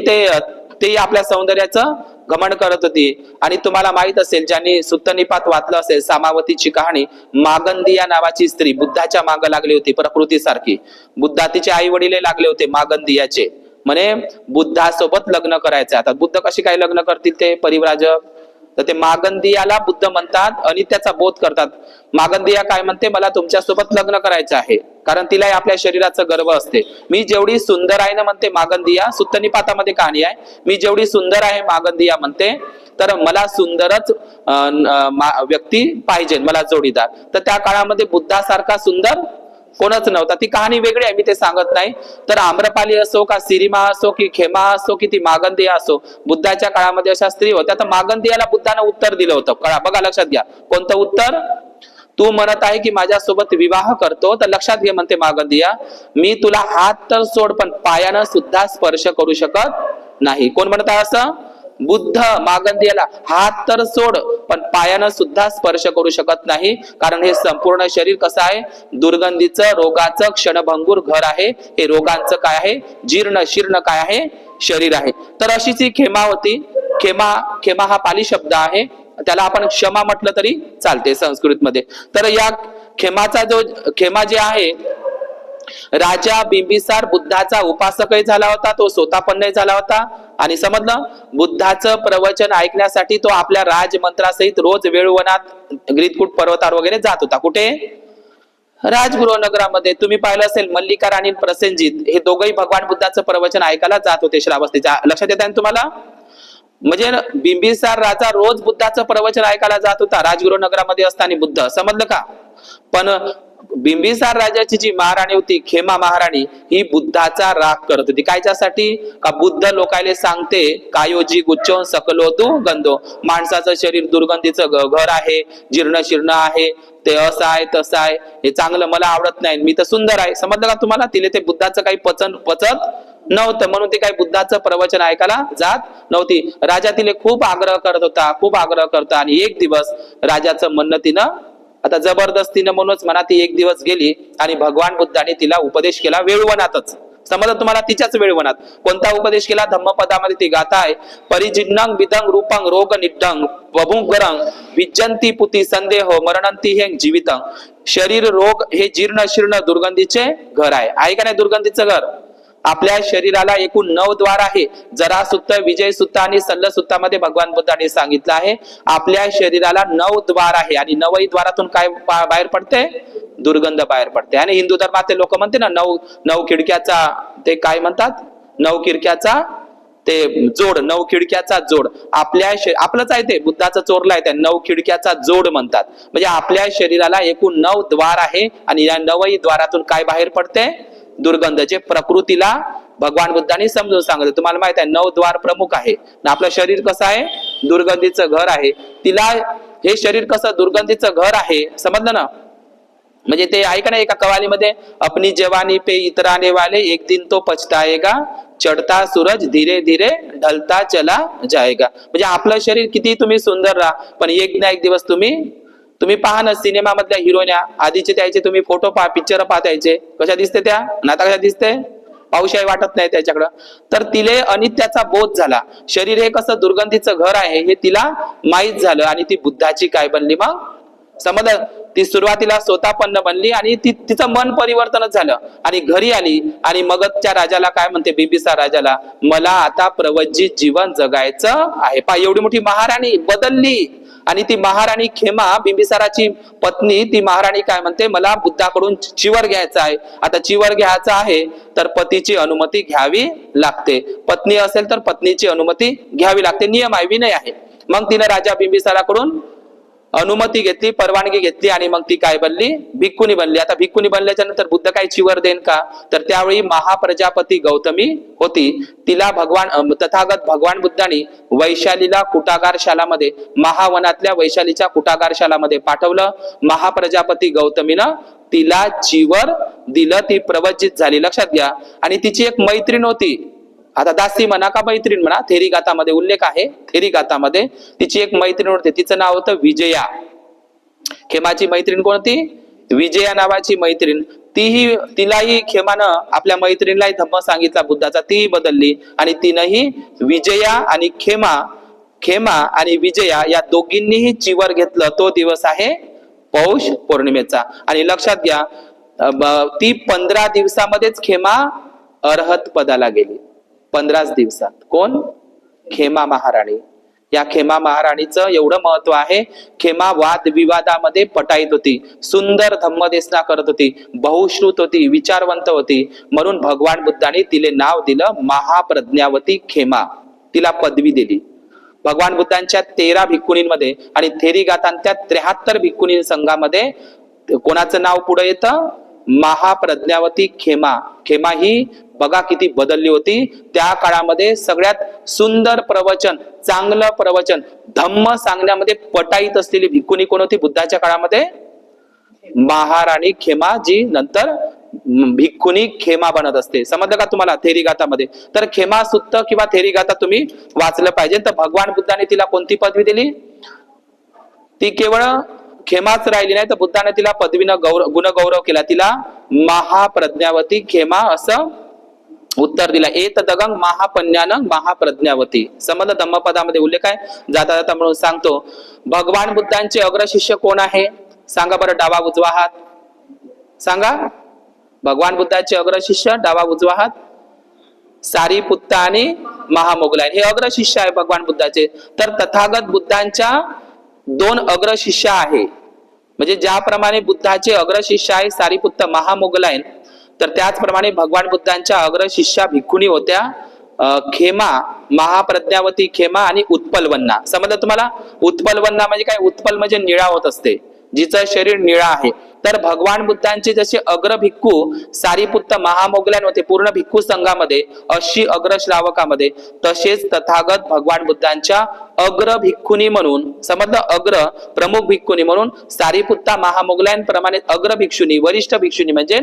ते आपल्या सौंदर्याचं घमंड करत होती. आणि तुम्हाला माहित असेल, ज्यांनी सुत्तनिपात वाचलं असेल, सामावतीची कहाणी, मागंदी या नावाची स्त्री बुद्धाच्या माग लागली होती प्रकृतीसारखी. बुद्धा, तिचे आई वडील लागले होते मागंदियाचे, म्हणे बुद्धासोबत लग्न करायचं. आता बुद्ध कशी काय लग्न करतील ते परिव्राजक? तर ते मागंदियाला बुद्ध म्हणतात आणि त्याचा बोध करतात. मागंदिया काय म्हणते? मला तुमच्यासोबत लग्न करायचं आहे, कारण तिला आपल्या शरीराचं गर्व असते. मी जेवढी सुंदर आहे ना म्हणते मागंदिया, सुत्तनिपातामध्ये कहाणी आहे, मी जेवढी सुंदर आहे मागंदिया म्हणते, तर मला सुंदरच व्यक्ती पाहिजे, मला जोडीदार. तर त्या काळामध्ये बुद्धासारखा सुंदर कोणच नव्हता. ती कहाणी वेगळी आहे, मी ते सांगत नाही. तर आम्रपाली असो का सिरिमा असो की खेमा असो की ती मागंदिया असो, बुद्धाच्या काळामध्ये अशा स्त्री होत्या. तर मागंदियाला बुद्धानं उत्तर दिलं होतं, कळा बघा, लक्षात घ्या. कोणतं उत्तर? तू म्हणत आहे की माझ्यासोबत विवाह करतो, तर लक्षात घे म्हणते मागंदिया, मी तुला हात तर सोड पण पायानं सुद्धा स्पर्श करू शकत नाही. कोण म्हणत आहे असं? बुद्ध मागंदियाला हात तर सोड पण पायानं सुद्धा स्पर्श करू शकत नाही, कारण हे संपूर्ण शरीर कसं आहे? दुर्गंधीचं, रोगाचं क्षणभंगूर घर आहे. हे रोगांचं काय आहे? जीर्ण शीर्ण काय आहे? शरीर आहे. तर अशीच ही खेमा होती. खेमा हा पाली शब्द आहे, त्याला आपण क्षमा म्हटलं तरी चालते संस्कृत मध्ये. तर या खेमा जे आहे, राजा बिंबिसार बुद्धाचा उपासकही झाला होता, तो स्वतः पण नाही झाला होता. आणि समजलं, बुद्धाचं प्रवचन ऐकण्यासाठी तो आपल्या राजमंत्रासहित रोज वेळवनात ग्रीतकूट पर्वतावर वगैरे जात होता. कुठे? राजगृह नगरामध्ये. तुम्ही पाहिलं असेल मल्लिका राणी प्रसेनजीत, हे दोघंही भगवान बुद्धाचं प्रवचन ऐकायला जात होते श्रावस्तीच्या. लक्षात येत आहे तुम्हाला? म्हणजे बिंबिसार राजा रोज बुद्धाचं प्रवचन ऐकायला जात होता राजगृह नगरामध्ये असताना बुद्ध, समजलं का? पण बिंबिसार राजाची जी महाराणी होती, खेमा महाराणी, ही बुद्धाचा राग करत होती. कायच्यासाठी? का बुद्ध लोकायले सांगते कायोजी गुच्चवून सकलो तू गंधो, माणसाचं शरीर दुर्गंधीचं घर आहे, जीर्ण शीर्ण आहे, ते असं आहे तसं आहे, हे चांगलं मला आवडत नाही, मी तर सुंदर आहे. समजलं का तुम्हाला? तिले ते बुद्धाचं काही पचत नव्हतं, म्हणून ते काही बुद्धाचं प्रवचन ऐकायला जात नव्हती. राजा तिले खूप आग्रह करत होता. आणि एक दिवस राजाचं म्हणणं तिनं आता जबरदस्तीनं म्हणूनच म्हणा, ती एक दिवस गेली आणि भगवान बुद्धाने तिला उपदेश केला वेळवनातच. समजलं तुम्हाला? तिच्याच वेळवनात. कोणता उपदेश केला? धम्मपदामध्ये ती गाथा आहे, परिजिन्नंग विदंग रूपंग रोग निड्डंग वभुंगरंग विज्जंती पुती संदेह मरणंती हेंग जीवितंग. शरीर रोग हे जीर्ण शीर्ण दुर्गंधीचे घर आहे का नाही? दुर्गंधीचं घर. आपल्या शरीराला एकूण 9 द्वार आहे. जरा सुत्त, विजय सुत्त आणि सल्ल सुत्तामध्ये भगवान बुद्धाने सांगितलं आहे आपल्या शरीराला 9 द्वार आहे, आणि 9ही द्वारातून काय बाहेर पडते? दुर्गंध बाहेर पडते. आणि हिंदू धर्मातले लोक म्हणते ना, 9 खिडक्याचा, ते काय म्हणतात? 9 खिडक्याचा ते जोड, 9 खिडक्याचा जोड आपलंच आहे, ते बुद्धाचं चोरलं आहे, त्या 9 खिडक्याचा जोड म्हणतात. म्हणजे आपल्या शरीराला एकूण 9 द्वार आहे आणि या 9ही द्वारातून काय बाहेर पडते? दुर्गंध. जे प्रकृतीला भगवान बुद्धांनी समजून सांगितलं. तुम्हाला माहित आहे 9 द्वार प्रमुख आहे. आपलं शरीर कसं आहे? दुर्गंधीचं घर आहे. तिला हे शरीर कसं दुर्गंधीचं घर आहे, समजलं ना? म्हणजे ते ऐका ना, एका कवालीमध्ये, अपनी जवानी पे इतराने वाले एक दिन तो पछताएगा, चढता सूरज धीरे धीरे ढलता चला जाएगा. म्हणजे आपलं शरीर किती तुम्ही सुंदर राहा, पण एक ना एक दिवस तुम्ही पहा ना, सिनेमा मधल्या हिरोईन्या आधीचे त्याचे तुम्ही फोटो पहा, पिक्चर पाहायचे, कशा दिसते त्या, आता कशा दिसते? पाऊशाही वाटत नाही त्याच्याकडं. तर तिले अनित्याचा बोध झाला. शरीर हे कसं दुर्गंधीचं घर आहे हे तिला माहीत झालं आणि ती बुद्धाची काय बनली मग? समजलं? ती सुरुवातीला स्वतःपन्न बनली आणि तिचं मन परिवर्तनच झालं आणि घरी आली आणि मगधच्या राजाला काय म्हणते, बिंबिसार राजाला, मला आता प्रवज्जित जीवन जगायचं आहे. पहा, एवढी मोठी महाराणी बदलली. आणि ती महाराणी खेमा, बिंबिसाराची पत्नी, ती महाराणी काय म्हणते, मला बुद्धाकडून चिवर घ्यायचा आहे. आता चिवर घ्यायचा आहे तर पतीची अनुमती घ्यावी लागते. पत्नी असेल तर पत्नीची अनुमती घ्यावी लागते, नियम आहे, विनय आहे. मग तिने राजा बिंबिसाराकडून अनुमती घेतली, परवानगी घेतली आणि मग ती काय बनली? भिक्खुनी बनली. आता भिक्खुनी बनल्याच्या नंतर बुद्ध काय चिवर देन का? तर त्यावेळी महाप्रजापती गौतमी होती. तिला तथागत भगवान बुद्धांनी वैशालीला कुटागारशालामध्ये, महावनातल्या वैशालीच्या कुटागारशालामध्ये पाठवलं. महाप्रजापती गौतमीनं तिला चिवर दिलं, ती प्रवज्जित झाली. लक्षात घ्या. आणि तिची एक मैत्रीण होती, आता दासी म्हणा का मैत्रीण म्हणा, थेरी गाथामध्ये उल्लेख आहे. थेरी गाथामध्ये तिची एक मैत्रीण होती, तिचं नाव होतं विजया. खेमाची मैत्रीण कोणती? विजया नावाची मैत्रीण. तिलाही खेमानं आपल्या मैत्रिणीलाही धम्म सांगितला बुद्धाचा, तीही बदलली आणि तिनंही विजया आणि खेमा आणि विजया या दोघींनीही चिवर घेतलं. तो दिवस आहे पौष पौर्णिमेचा. आणि लक्षात घ्या, ती 15 दिवसामध्येच खेमा अरहत पदाला गेली. 15 दिवसात. कोण? खेमा महाराणी. या खेमा महाराणीचं एवढं महत्व आहे. खेमा वादविवादामध्ये पटाईत होती, सुंदर धम्मदेशना करत होती, बहुश्रुत होती, विचारवंत होती. म्हणून भगवान बुद्धांनी तिले नाव दिलं महाप्रज्ञावती खेमा. तिला पदवी दिली. भगवान बुद्धांच्या 13 भिक्खुनींमध्ये आणि थेरी गाथांच्या 73 भिक्खुनी संघामध्ये कोणाचं नाव पुढे येतं? महाप्रज्ञावती खेमा. खेमा ही बघा किती बदलली होती. त्या काळामध्ये सगळ्यात सुंदर प्रवचन, चांगलं प्रवचन, धम्म सांगण्यामध्ये पटाईत असलेली भिक्खुनी कोण होती बुद्धाच्या काळामध्ये? महाराणी खेमा, जी नंतर भिक्खुनी खेमा बनत असते. समजलं का तुम्हाला? थेरी गाथामध्ये. तर खेमा सुत्त किंवा थेरी गाथा तुम्ही वाचलं पाहिजे. तर भगवान बुद्धाने तिला कोणती पदवी दिली? ती केवळ खेमाच राहिली नाही, तर बुद्धाने तिला पदवीनं गुणगौरव केला. तिला महाप्रज्ञावती खेमा असं उत्तर दिला. एत दगंग महापन्यानं महाप्रज्ञावती. समजलं? धम्मपदामध्ये उल्लेख आहे. जाता जाता म्हणून सांगतो, भगवान बुद्धांचे अग्रशिष्य कोण आहे? सांगा बरं, डावा उजवा हात सांगा. भगवान बुद्धांचे अग्रशिष्य डावा उजवा हात. सारीपुत्त आणि महामोगलायन हे अग्रशिष्य आहे भगवान बुद्धाचे. तर तथागत बुद्धांच्या 2 अग्रशिष्य आहे. म्हणजे ज्याप्रमाणे बुद्धाचे अग्रशिष्य आहे सारीपुत्त महामोगलायन, तर त्याचप्रमाणे भगवान बुद्धांच्या अग्रशिष्या भिक्खुनी होत्या खेमा, महाप्रज्ञावती खेमा आणि उत्पलवन्ना. समजलं तुम्हाला? उत्पलवन्ना म्हणजे काय? उत्पल म्हणजे निळा होत असते, जिचं शरीर निळा आहे. तर भगवान बुद्धांचे जसे अग्र भिक्खू सारीपुत्त महामोगलायन होते पूर्ण भिक्खू संघामध्ये, 80 अग्र श्रावकामध्ये, तसेच तथागत भगवान बुद्धांच्या अग्र भिक्खुनी म्हणून, समजलं? अग्र प्रमुख भिक्खुनी म्हणून सारीपुत्ता महामोगलायन प्रमाणे अग्र भिक्षुनी, वरिष्ठ भिक्षुनी म्हणजे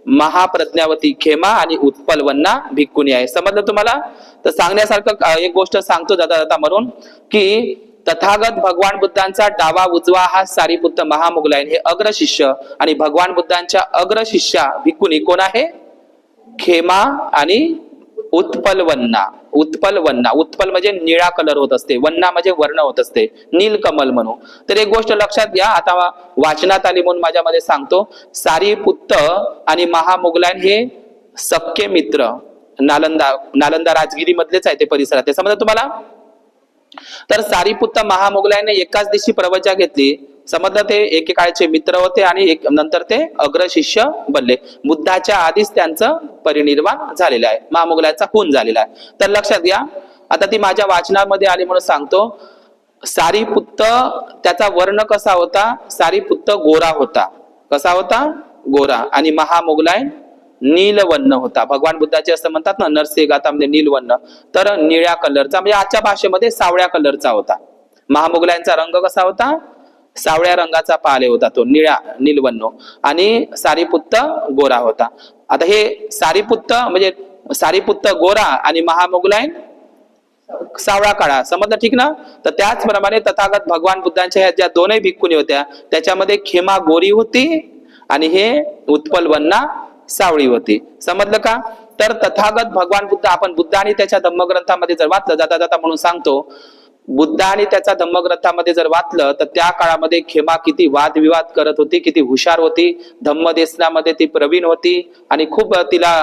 महाप्रज्ञावती खेमा आणि उत्पलवन्ना भिक्खुनी आहे. समजलं तुम्हाला? तर सांगण्यासारखं एक गोष्ट सांगतो जाता जाता म्हणून, की तथागत भगवान बुद्धांचा डावा उजवा हा सारीपुत्त महामोगलायन हे अग्रशिष्य आणि भगवान बुद्धांच्या अग्रशिष्या भिक्खुनी कोण आहे? खेमा आणि उत्पलवन्ना. उत्पलवन्ना, उत्पल म्हणजे निळा कलर होत असते, वन्ना म्हणजे वर्ण होत असते, नीलकमल म्हणू. तर एक गोष्ट लक्षात घ्या, आता वाचनात आली म्हणून माझ्यामध्ये सांगतो. सारीपुत्त आणि महामोगलायन हे सख्खे मित्र, नालंदा राजगिरी मधलेच आहे ते परिसरात. ते समजा तुम्हाला? तर सारीपुत्त महामोगलायने एकाच दिवशी प्रवचन घेतली. समजलं, ते एकेकाळचे मित्र होते आणि नंतर ते अग्रशिष्य बनले. बुद्धाच्या आधीच त्यांचं परिनिर्वाण झालेलं आहे, महामोगलांचा खून झालेला आहे. तर लक्षात घ्या, आता ती माझ्या वाचनामध्ये आली म्हणून सांगतो. सारीपुत्त, त्याचा वर्ण कसा होता? सारीपुत्त गोरा होता. कसा होता? गोरा. आणि महामोगलायन नीलवर्ण होता. भगवान बुद्धाचे असं म्हणतात ना, नरसे गाथामध्ये नीलवर्ण, तर निळ्या कलरचा, म्हणजे आजच्या भाषेमध्ये सावळ्या कलरचा होता. महामोगलांचा रंग कसा होता? सावळ्या रंगाचा पाले होता, तो नीलवर्ण. आणि सारीपुत्त गोरा होता. आता हे सारीपुत्त म्हणजे सारीपुत्त गोरा आणि महामोगलायन सावळा काळा, समजलं, ठीक ना? तर त्याचप्रमाणे तथागत भगवान बुद्धांच्या ह्या ज्या दोनही भिक्खुनी होत्या, त्याच्यामध्ये खेमा गोरी होती आणि हे उत्पलवन्ना सावळी होती. समजलं का? तर तथागत भगवान बुद्ध, आपण बुद्ध आणि त्याच्या धम्मग्रंथामध्ये जर वाचलं, जाता जाता म्हणून सांगतो, बुद्ध आणि त्याच्या धम्मग्रंथामध्ये जर वाचलं तर त्या काळामध्ये खेमा किती वादविवाद करत होती, किती हुशार होती, धम्मदेशनामध्ये ती प्रवीण होती आणि खूप तिला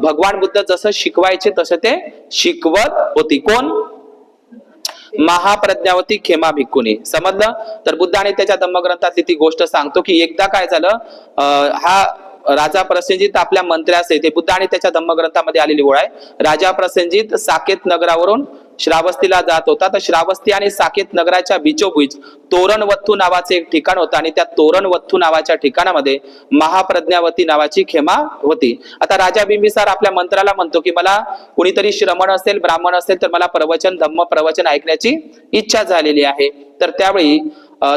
भगवान बुद्ध जसं शिकवायचे तसं ते शिकवत होती. कोण? महाप्रज्ञावती खेमा भिक्खुनी. समजलं? तर बुद्ध आणि त्याच्या धम्मग्रंथातली ती गोष्ट सांगतो की एकदा काय झालं, हा राजा प्रसेनजित आपल्या मंत्र्यास, ते बुद्ध आणि त्याच्या धम्मग्रंथामध्ये आलेली ओळ आहे. राजा प्रसेनजित साकेत नगरावरून श्रावस्तीला जात होता. तर श्रावस्ती आणि साकेत नगराच्या बिचोबीच तोरणवत्थू नावाचे एक ठिकाण होतं आणि त्या तोरणवत्थू नावाच्या ठिकाणामध्ये महाप्रज्ञावती नावाची खेमा होती. आता राजा बिंबिसार आपल्या मंत्र्याला म्हणतो की मला कुणीतरी श्रमण असेल, ब्राह्मण असेल तर मला प्रवचन, धम्म प्रवचन ऐकण्याची इच्छा झालेली आहे. तर त्यावेळी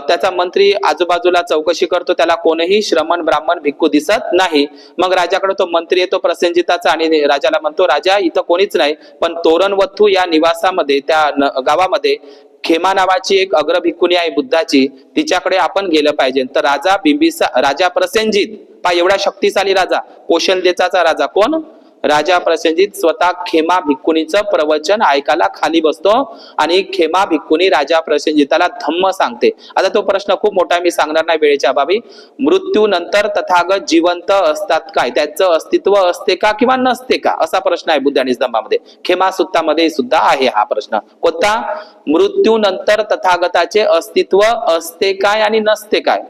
त्याचा मंत्री आजूबाजूला चौकशी करतो, त्याला कोणीही श्रमण ब्राह्मण भिक्खू दिसत नाही. मग राजाकडे तो मंत्री येतो प्रसेनजिताचा आणि राजाला म्हणतो, राजा इथं कोणीच नाही, पण तोरणवत्थू या निवासामध्ये, त्या गावामध्ये खेमा नावाची एक अग्रभिक्खुनी आहे बुद्धाची, तिच्याकडे आपण गेलं पाहिजे. तर राजा प्रसेनजित, पा एवढा शक्तिशाली राजा, कौशल्येचा राजा, कोण? राजा प्रसेनजित स्वतः खेमा भिक्खुनीचं प्रवचन ऐकायला खाली बसतो आणि खेमा भिक्खुनी राजा प्रसेनजिताला धम्म सांगते. आता तो प्रश्न खूप मोठा, मी सांगणार नाही वेळेच्या अभावी. मृत्यूनंतर तथागत जिवंत असतात काय? त्याचं अस्तित्व असते का किंवा नसते का, असा प्रश्न आहे बुद्ध आणि धम्मामध्ये. खेमा सुत्तामध्ये सुद्धा आहे हा प्रश्न. कोणता? मृत्यूनंतर तथागताचे अस्तित्व असते काय आणि नसते काय.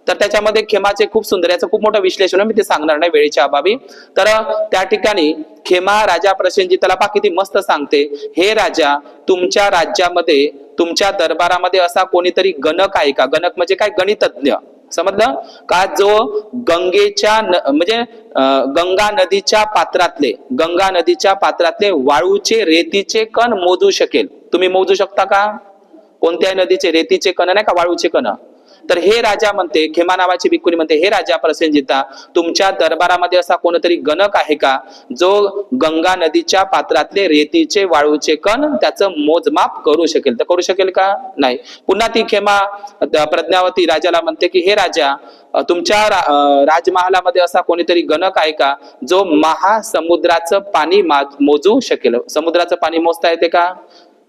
तर त्याच्यामध्ये खेमाचे खूप सुंदर, याचं खूप मोठं विश्लेषण, मी ते सांगणार नाही वेळेच्या अभावी. तर त्या ठिकाणी खेमा राजा प्रसेनजिताला पहा किती मस्त सांगते, हे राजा, तुमच्या राज्यामध्ये, तुमच्या दरबारामध्ये असा कोणीतरी गणक आहे का? गणक म्हणजे काय? गणितज्ञ. समजलं का? जो गंगेच्या म्हणजे गंगा नदीच्या पात्रातले वाळूचे, रेतीचे कण मोजू शकेल. तुम्ही मोजू शकता का? कोणत्याही नदीचे रेतीचे कण नाही का, वाळूचे कण. तर हे राजा म्हणते, खेमा नावाची भिक्खुनी म्हणते, हे राजा प्रसेनजिता, तुमच्या दरबारामध्ये असा कोणतरी गणक आहे का जो गंगा नदीच्या पात्रातले रेतीचे, वाळूचे कण त्याचं मोजमाप करू शकेल? तर करू शकेल का? नाही. पुन्हा ती खेमा प्रज्ञावती राजाला म्हणते की हे राजा, तुमच्या राजमहालामध्ये असा कोणीतरी गणक आहे का जो महासमुद्राचं पाणी मोजू शकेल? समुद्राचं पाणी मोजता येते का?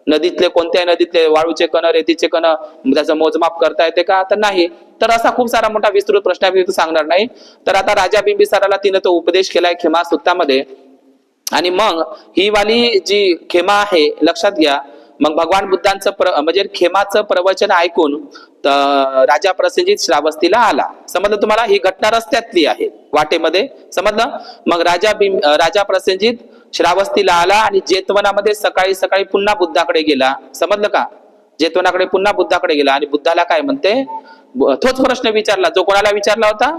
नदीतले, कोणत्याही नदीतले वाळूचे कण, रेतीचे कण, त्याचं मोजमाप करता येते का? तर नाही. तर असा खूप सारा मोठा विस्तृत प्रश्न आहे, मी सांगणार नाही. तर आता राजा बिंबिसाराला तिने तो उपदेश केलाय खेमा सुत्तामध्ये. आणि मग ही वाली जी खेमा आहे, लक्षात घ्या, मग भगवान बुद्धांचं म्हणजे खेमाचं प्रवचन ऐकून राजा प्रसेनजित श्रावस्तीला आला. समजलं तुम्हाला? ही घटना रस्त्यातली आहे, वाटेमध्ये. समजलं? मग राजा प्रसेनजित श्रावस्तीला आला आणि जेतवनामध्ये सकाळी सकाळी पुन्हा बुद्धाकडे गेला. समजलं का? जेतवनाकडे पुन्हा बुद्धाकडे गेला आणि बुद्धाला काय म्हणते, तोच प्रश्न विचारला जो कोणाला विचारला होता,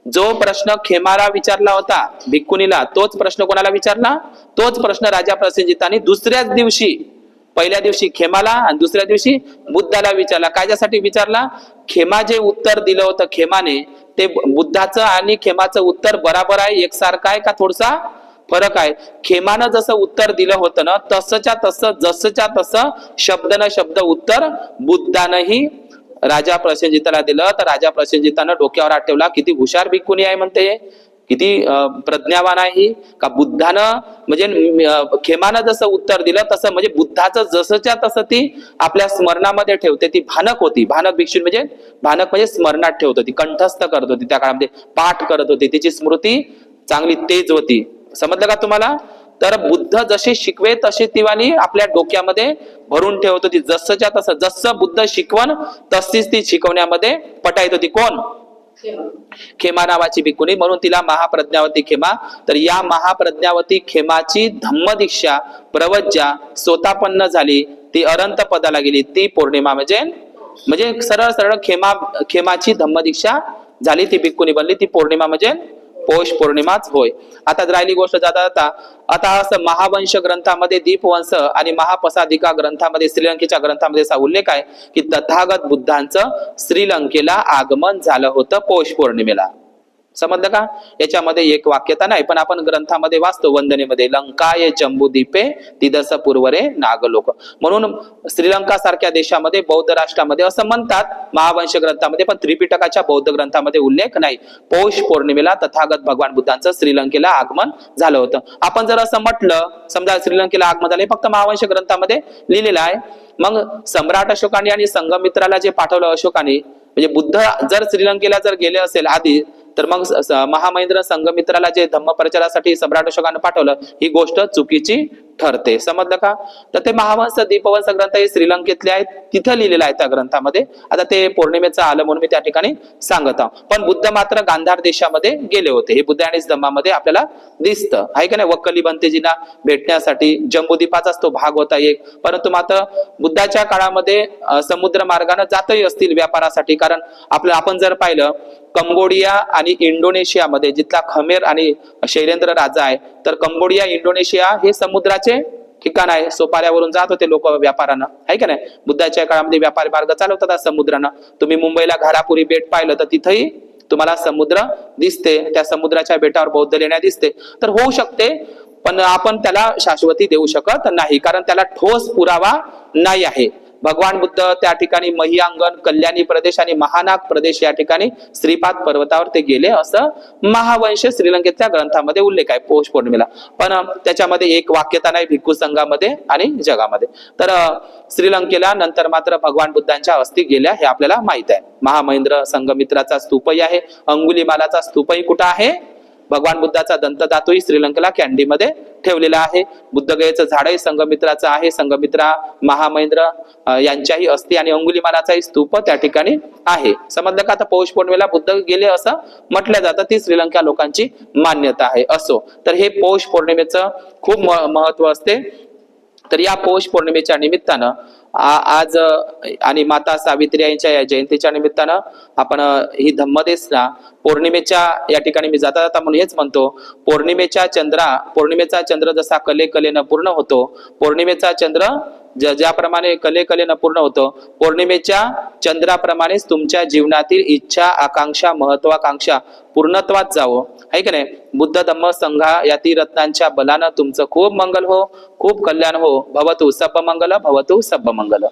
जो प्रश्न खेमाला विचारला होता भिक्खुनीला, तोच प्रश्न कोणाला विचारला? तोच प्रश्न राजा प्रसेनजितांनी दुसऱ्याच दिवशी, पहिल्या दिवशी खेमाला आणि दुसऱ्या दिवशी बुद्धाला विचारला. कायच्यासाठी विचारला? खेमा जे उत्तर दिलं होतं खेमाने, ते बुद्धाचं आणि खेमाचं उत्तर बराबर आहे, एकसारखं आहे का थोडसा फरक आहे? खेमानं जसं उत्तर दिलं होतं ना, तसंच्या तसं शब्द न शब्द उत्तर बुद्धानंही राजा प्रसेनजिताला दिलं. तर राजा प्रसेनजितानं डोक्यावर हात ठेवला, किती हुशार भिक्खुनी आहे म्हणते, किती प्रज्ञावान आहे का. बुद्धानं म्हणजे खेमानं जसं उत्तर दिलं तसं, म्हणजे बुद्धाचं जसंच्या तसं ती आपल्या स्मरणामध्ये ठेवते. ती भानक होती. भानक भिक्षू म्हणजे स्मरणात ठेवत होती, कंठस्थ करत होती, त्या काळामध्ये पाठ करत होती, तिची स्मृती चांगली तेज होती. समजलं का तुम्हाला? तर बुद्ध जशी शिकवे तशी ती वाणी आपल्या डोक्यामध्ये भरून ठेवत होती, जसंच्या तसं, जसं बुद्ध शिकवण तशीच ती शिकवण्यामध्ये पटायत होती. कोण? खेमा नावाची भिक्खुनी, म्हणून तिला महाप्रज्ञावती खेमा. तर या महाप्रज्ञावती खेमाची धम्मदीक्षा प्रवज्जा स्वतःपन्न झाली, ती अनंत पदाला गेली. ती पौर्णिमा म्हणजे सरळ सरळ खेमाची धम्मदीक्षा झाली, ती भिक्खुनी बनली. ती पौर्णिमा म्हणजे पौष पौर्णिमाच होय. आता राहिली गोष्ट जाता जाता, आता असं महावंश ग्रंथामध्ये दीपवंश आणि महापसादिका ग्रंथामध्ये, श्रीलंकेच्या ग्रंथामध्ये असा उल्लेख आहे की तथागत बुद्धांचं श्रीलंकेला आगमन झालं होतं पौष पौर्णिमेला. समजलं का? याच्यामध्ये एक वाक्यता नाही, पण आपण ग्रंथामध्ये वाचतो वंदनेमध्ये, लंकाय जम्बूद्वीपे तिदस पूर्वरे नागलोक. म्हणून श्रीलंका सारख्या देशामध्ये, बौद्ध राष्ट्रामध्ये असं म्हणतात महावंश ग्रंथामध्ये, पण त्रिपिटकाच्या बौद्ध ग्रंथामध्ये उल्लेख नाही. पौष पौर्णिमेला तथागत भगवान बुद्धांचं श्रीलंकेला आगमन झालं होतं. आपण जर असं म्हटलं, समजा श्रीलंकेला आगमन झाले, फक्त महावंश ग्रंथामध्ये लिहिलेलं आहे. मग सम्राट अशोकाने आणि संघमित्राला जे पाठवलं अशोकाने, म्हणजे बुद्ध जर श्रीलंकेला जर गेले असेल आधी, तर मग महामहिंद्र संघमित्राला जे धम्मप्रचारासाठी सम्राट अशोकाने पाठवलं, ही गोष्ट चुकीची ठरते. समजलं का? तर ते महावंश दीपवंश ग्रंथ हे श्रीलंकेतले आहेत, तिथं लिहिलेलं आहे त्या ग्रंथामध्ये. आता ते पौर्णिमेचं आलं म्हणून मी त्या ठिकाणी सांगत आहोत. पण बुद्ध मात्र गांधार देशामध्ये गेले होते, हे बुद्ध आणि धम्मामध्ये आपल्याला दिसतं, आहे का नाही? वक्कली बंतेजींना भेटण्यासाठी जम्बूद्वीपाचाच तो भाग होता एक. परंतु मात्र बुद्धाच्या काळामध्ये समुद्र मार्गाने जातही असतील व्यापारासाठी, कारण आपण जर पाहिलं कंबोडिया आणि इंडोनेशियामध्ये जिथला खमेर आणि शैलेंद्र राजा आहे, तर कंबोडिया इंडोनेशिया हे समुद्राचे ठिकाण आहे. सोपाऱ्यावरून जात होते लोक व्यापारानं, आहे का नाही? बुद्धाच्या काळामध्ये व्यापारी मार्ग चालवतात समुद्रानं. तुम्ही मुंबईला घारापुरी बेट पाहिलं तर तिथंही तुम्हाला समुद्र दिसते, त्या समुद्राच्या बेटावर बौद्ध लेण्या दिसते. तर होऊ शकते, पण आपण त्याला शाश्वती देऊ शकत नाही, कारण त्याला ठोस पुरावा नाही आहे. भगवान बुद्ध त्या ठिकाणी महियांगण, कल्याणी प्रदेश आणि महानाग प्रदेश या ठिकाणी श्रीपाद पर्वतावर ते गेले, असं महावंश श्रीलंकेतल्या ग्रंथामध्ये उल्लेख आहे पौष पौर्णिमेला. पण त्याच्यामध्ये एक वाक्यता नाही भिक्खू संघामध्ये आणि जगामध्ये. तर श्रीलंकेला नंतर मात्र भगवान बुद्धांच्या अस्थी गेल्या हे आपल्याला माहित आहे. महामहिंद्र संघमित्राचा स्तूपही आहे, अंगुलीमालाचा स्तूपही कुठं आहे? भगवान बुद्धाचा दंतधातूही श्रीलंकेला कॅन्डीमध्ये ठेवलेला आहे. बुद्धगयेचं झाडही संघमित्राचं आहे. संघमित्रा, महामहिंद्र यांच्याही अस्थी आणि अंगुलीमालाचाही स्तूप त्या ठिकाणी आहे. समजलं का? आता पौष पौर्णिमेला बुद्ध गेले असं म्हटलं जातं, ती श्रीलंका लोकांची मान्यता आहे. असो, तर हे पौष पौर्णिमेचं खूप महत्व असते. तर या पौष पौर्णिमेच्या निमित्तानं आज आणि माता सावित्री यांच्या या जयंतीच्या निमित्तानं आपण ही धम्मदेसना पौर्णिमेच्या या ठिकाणी मी जाता जाता म्हणून हेच म्हणतो, पौर्णिमेचा चंद्र जसा कलेनं पूर्ण होतो, पौर्णिमेचा चंद्र ज्याप्रमाणे कलेनं पूर्ण होतो, पौर्णिमेच्या चंद्राप्रमाणेच तुमच्या जीवनातील इच्छा, आकांक्षा, महत्वाकांक्षा पूर्णत्वात जावो, आहे की नाही? बुद्ध धम्म संघा या रत्नांच्या बलानं तुमचं खूप मंगल हो, खूप कल्याण हो. भवतु सब मंगल, भवतु सब मंगल.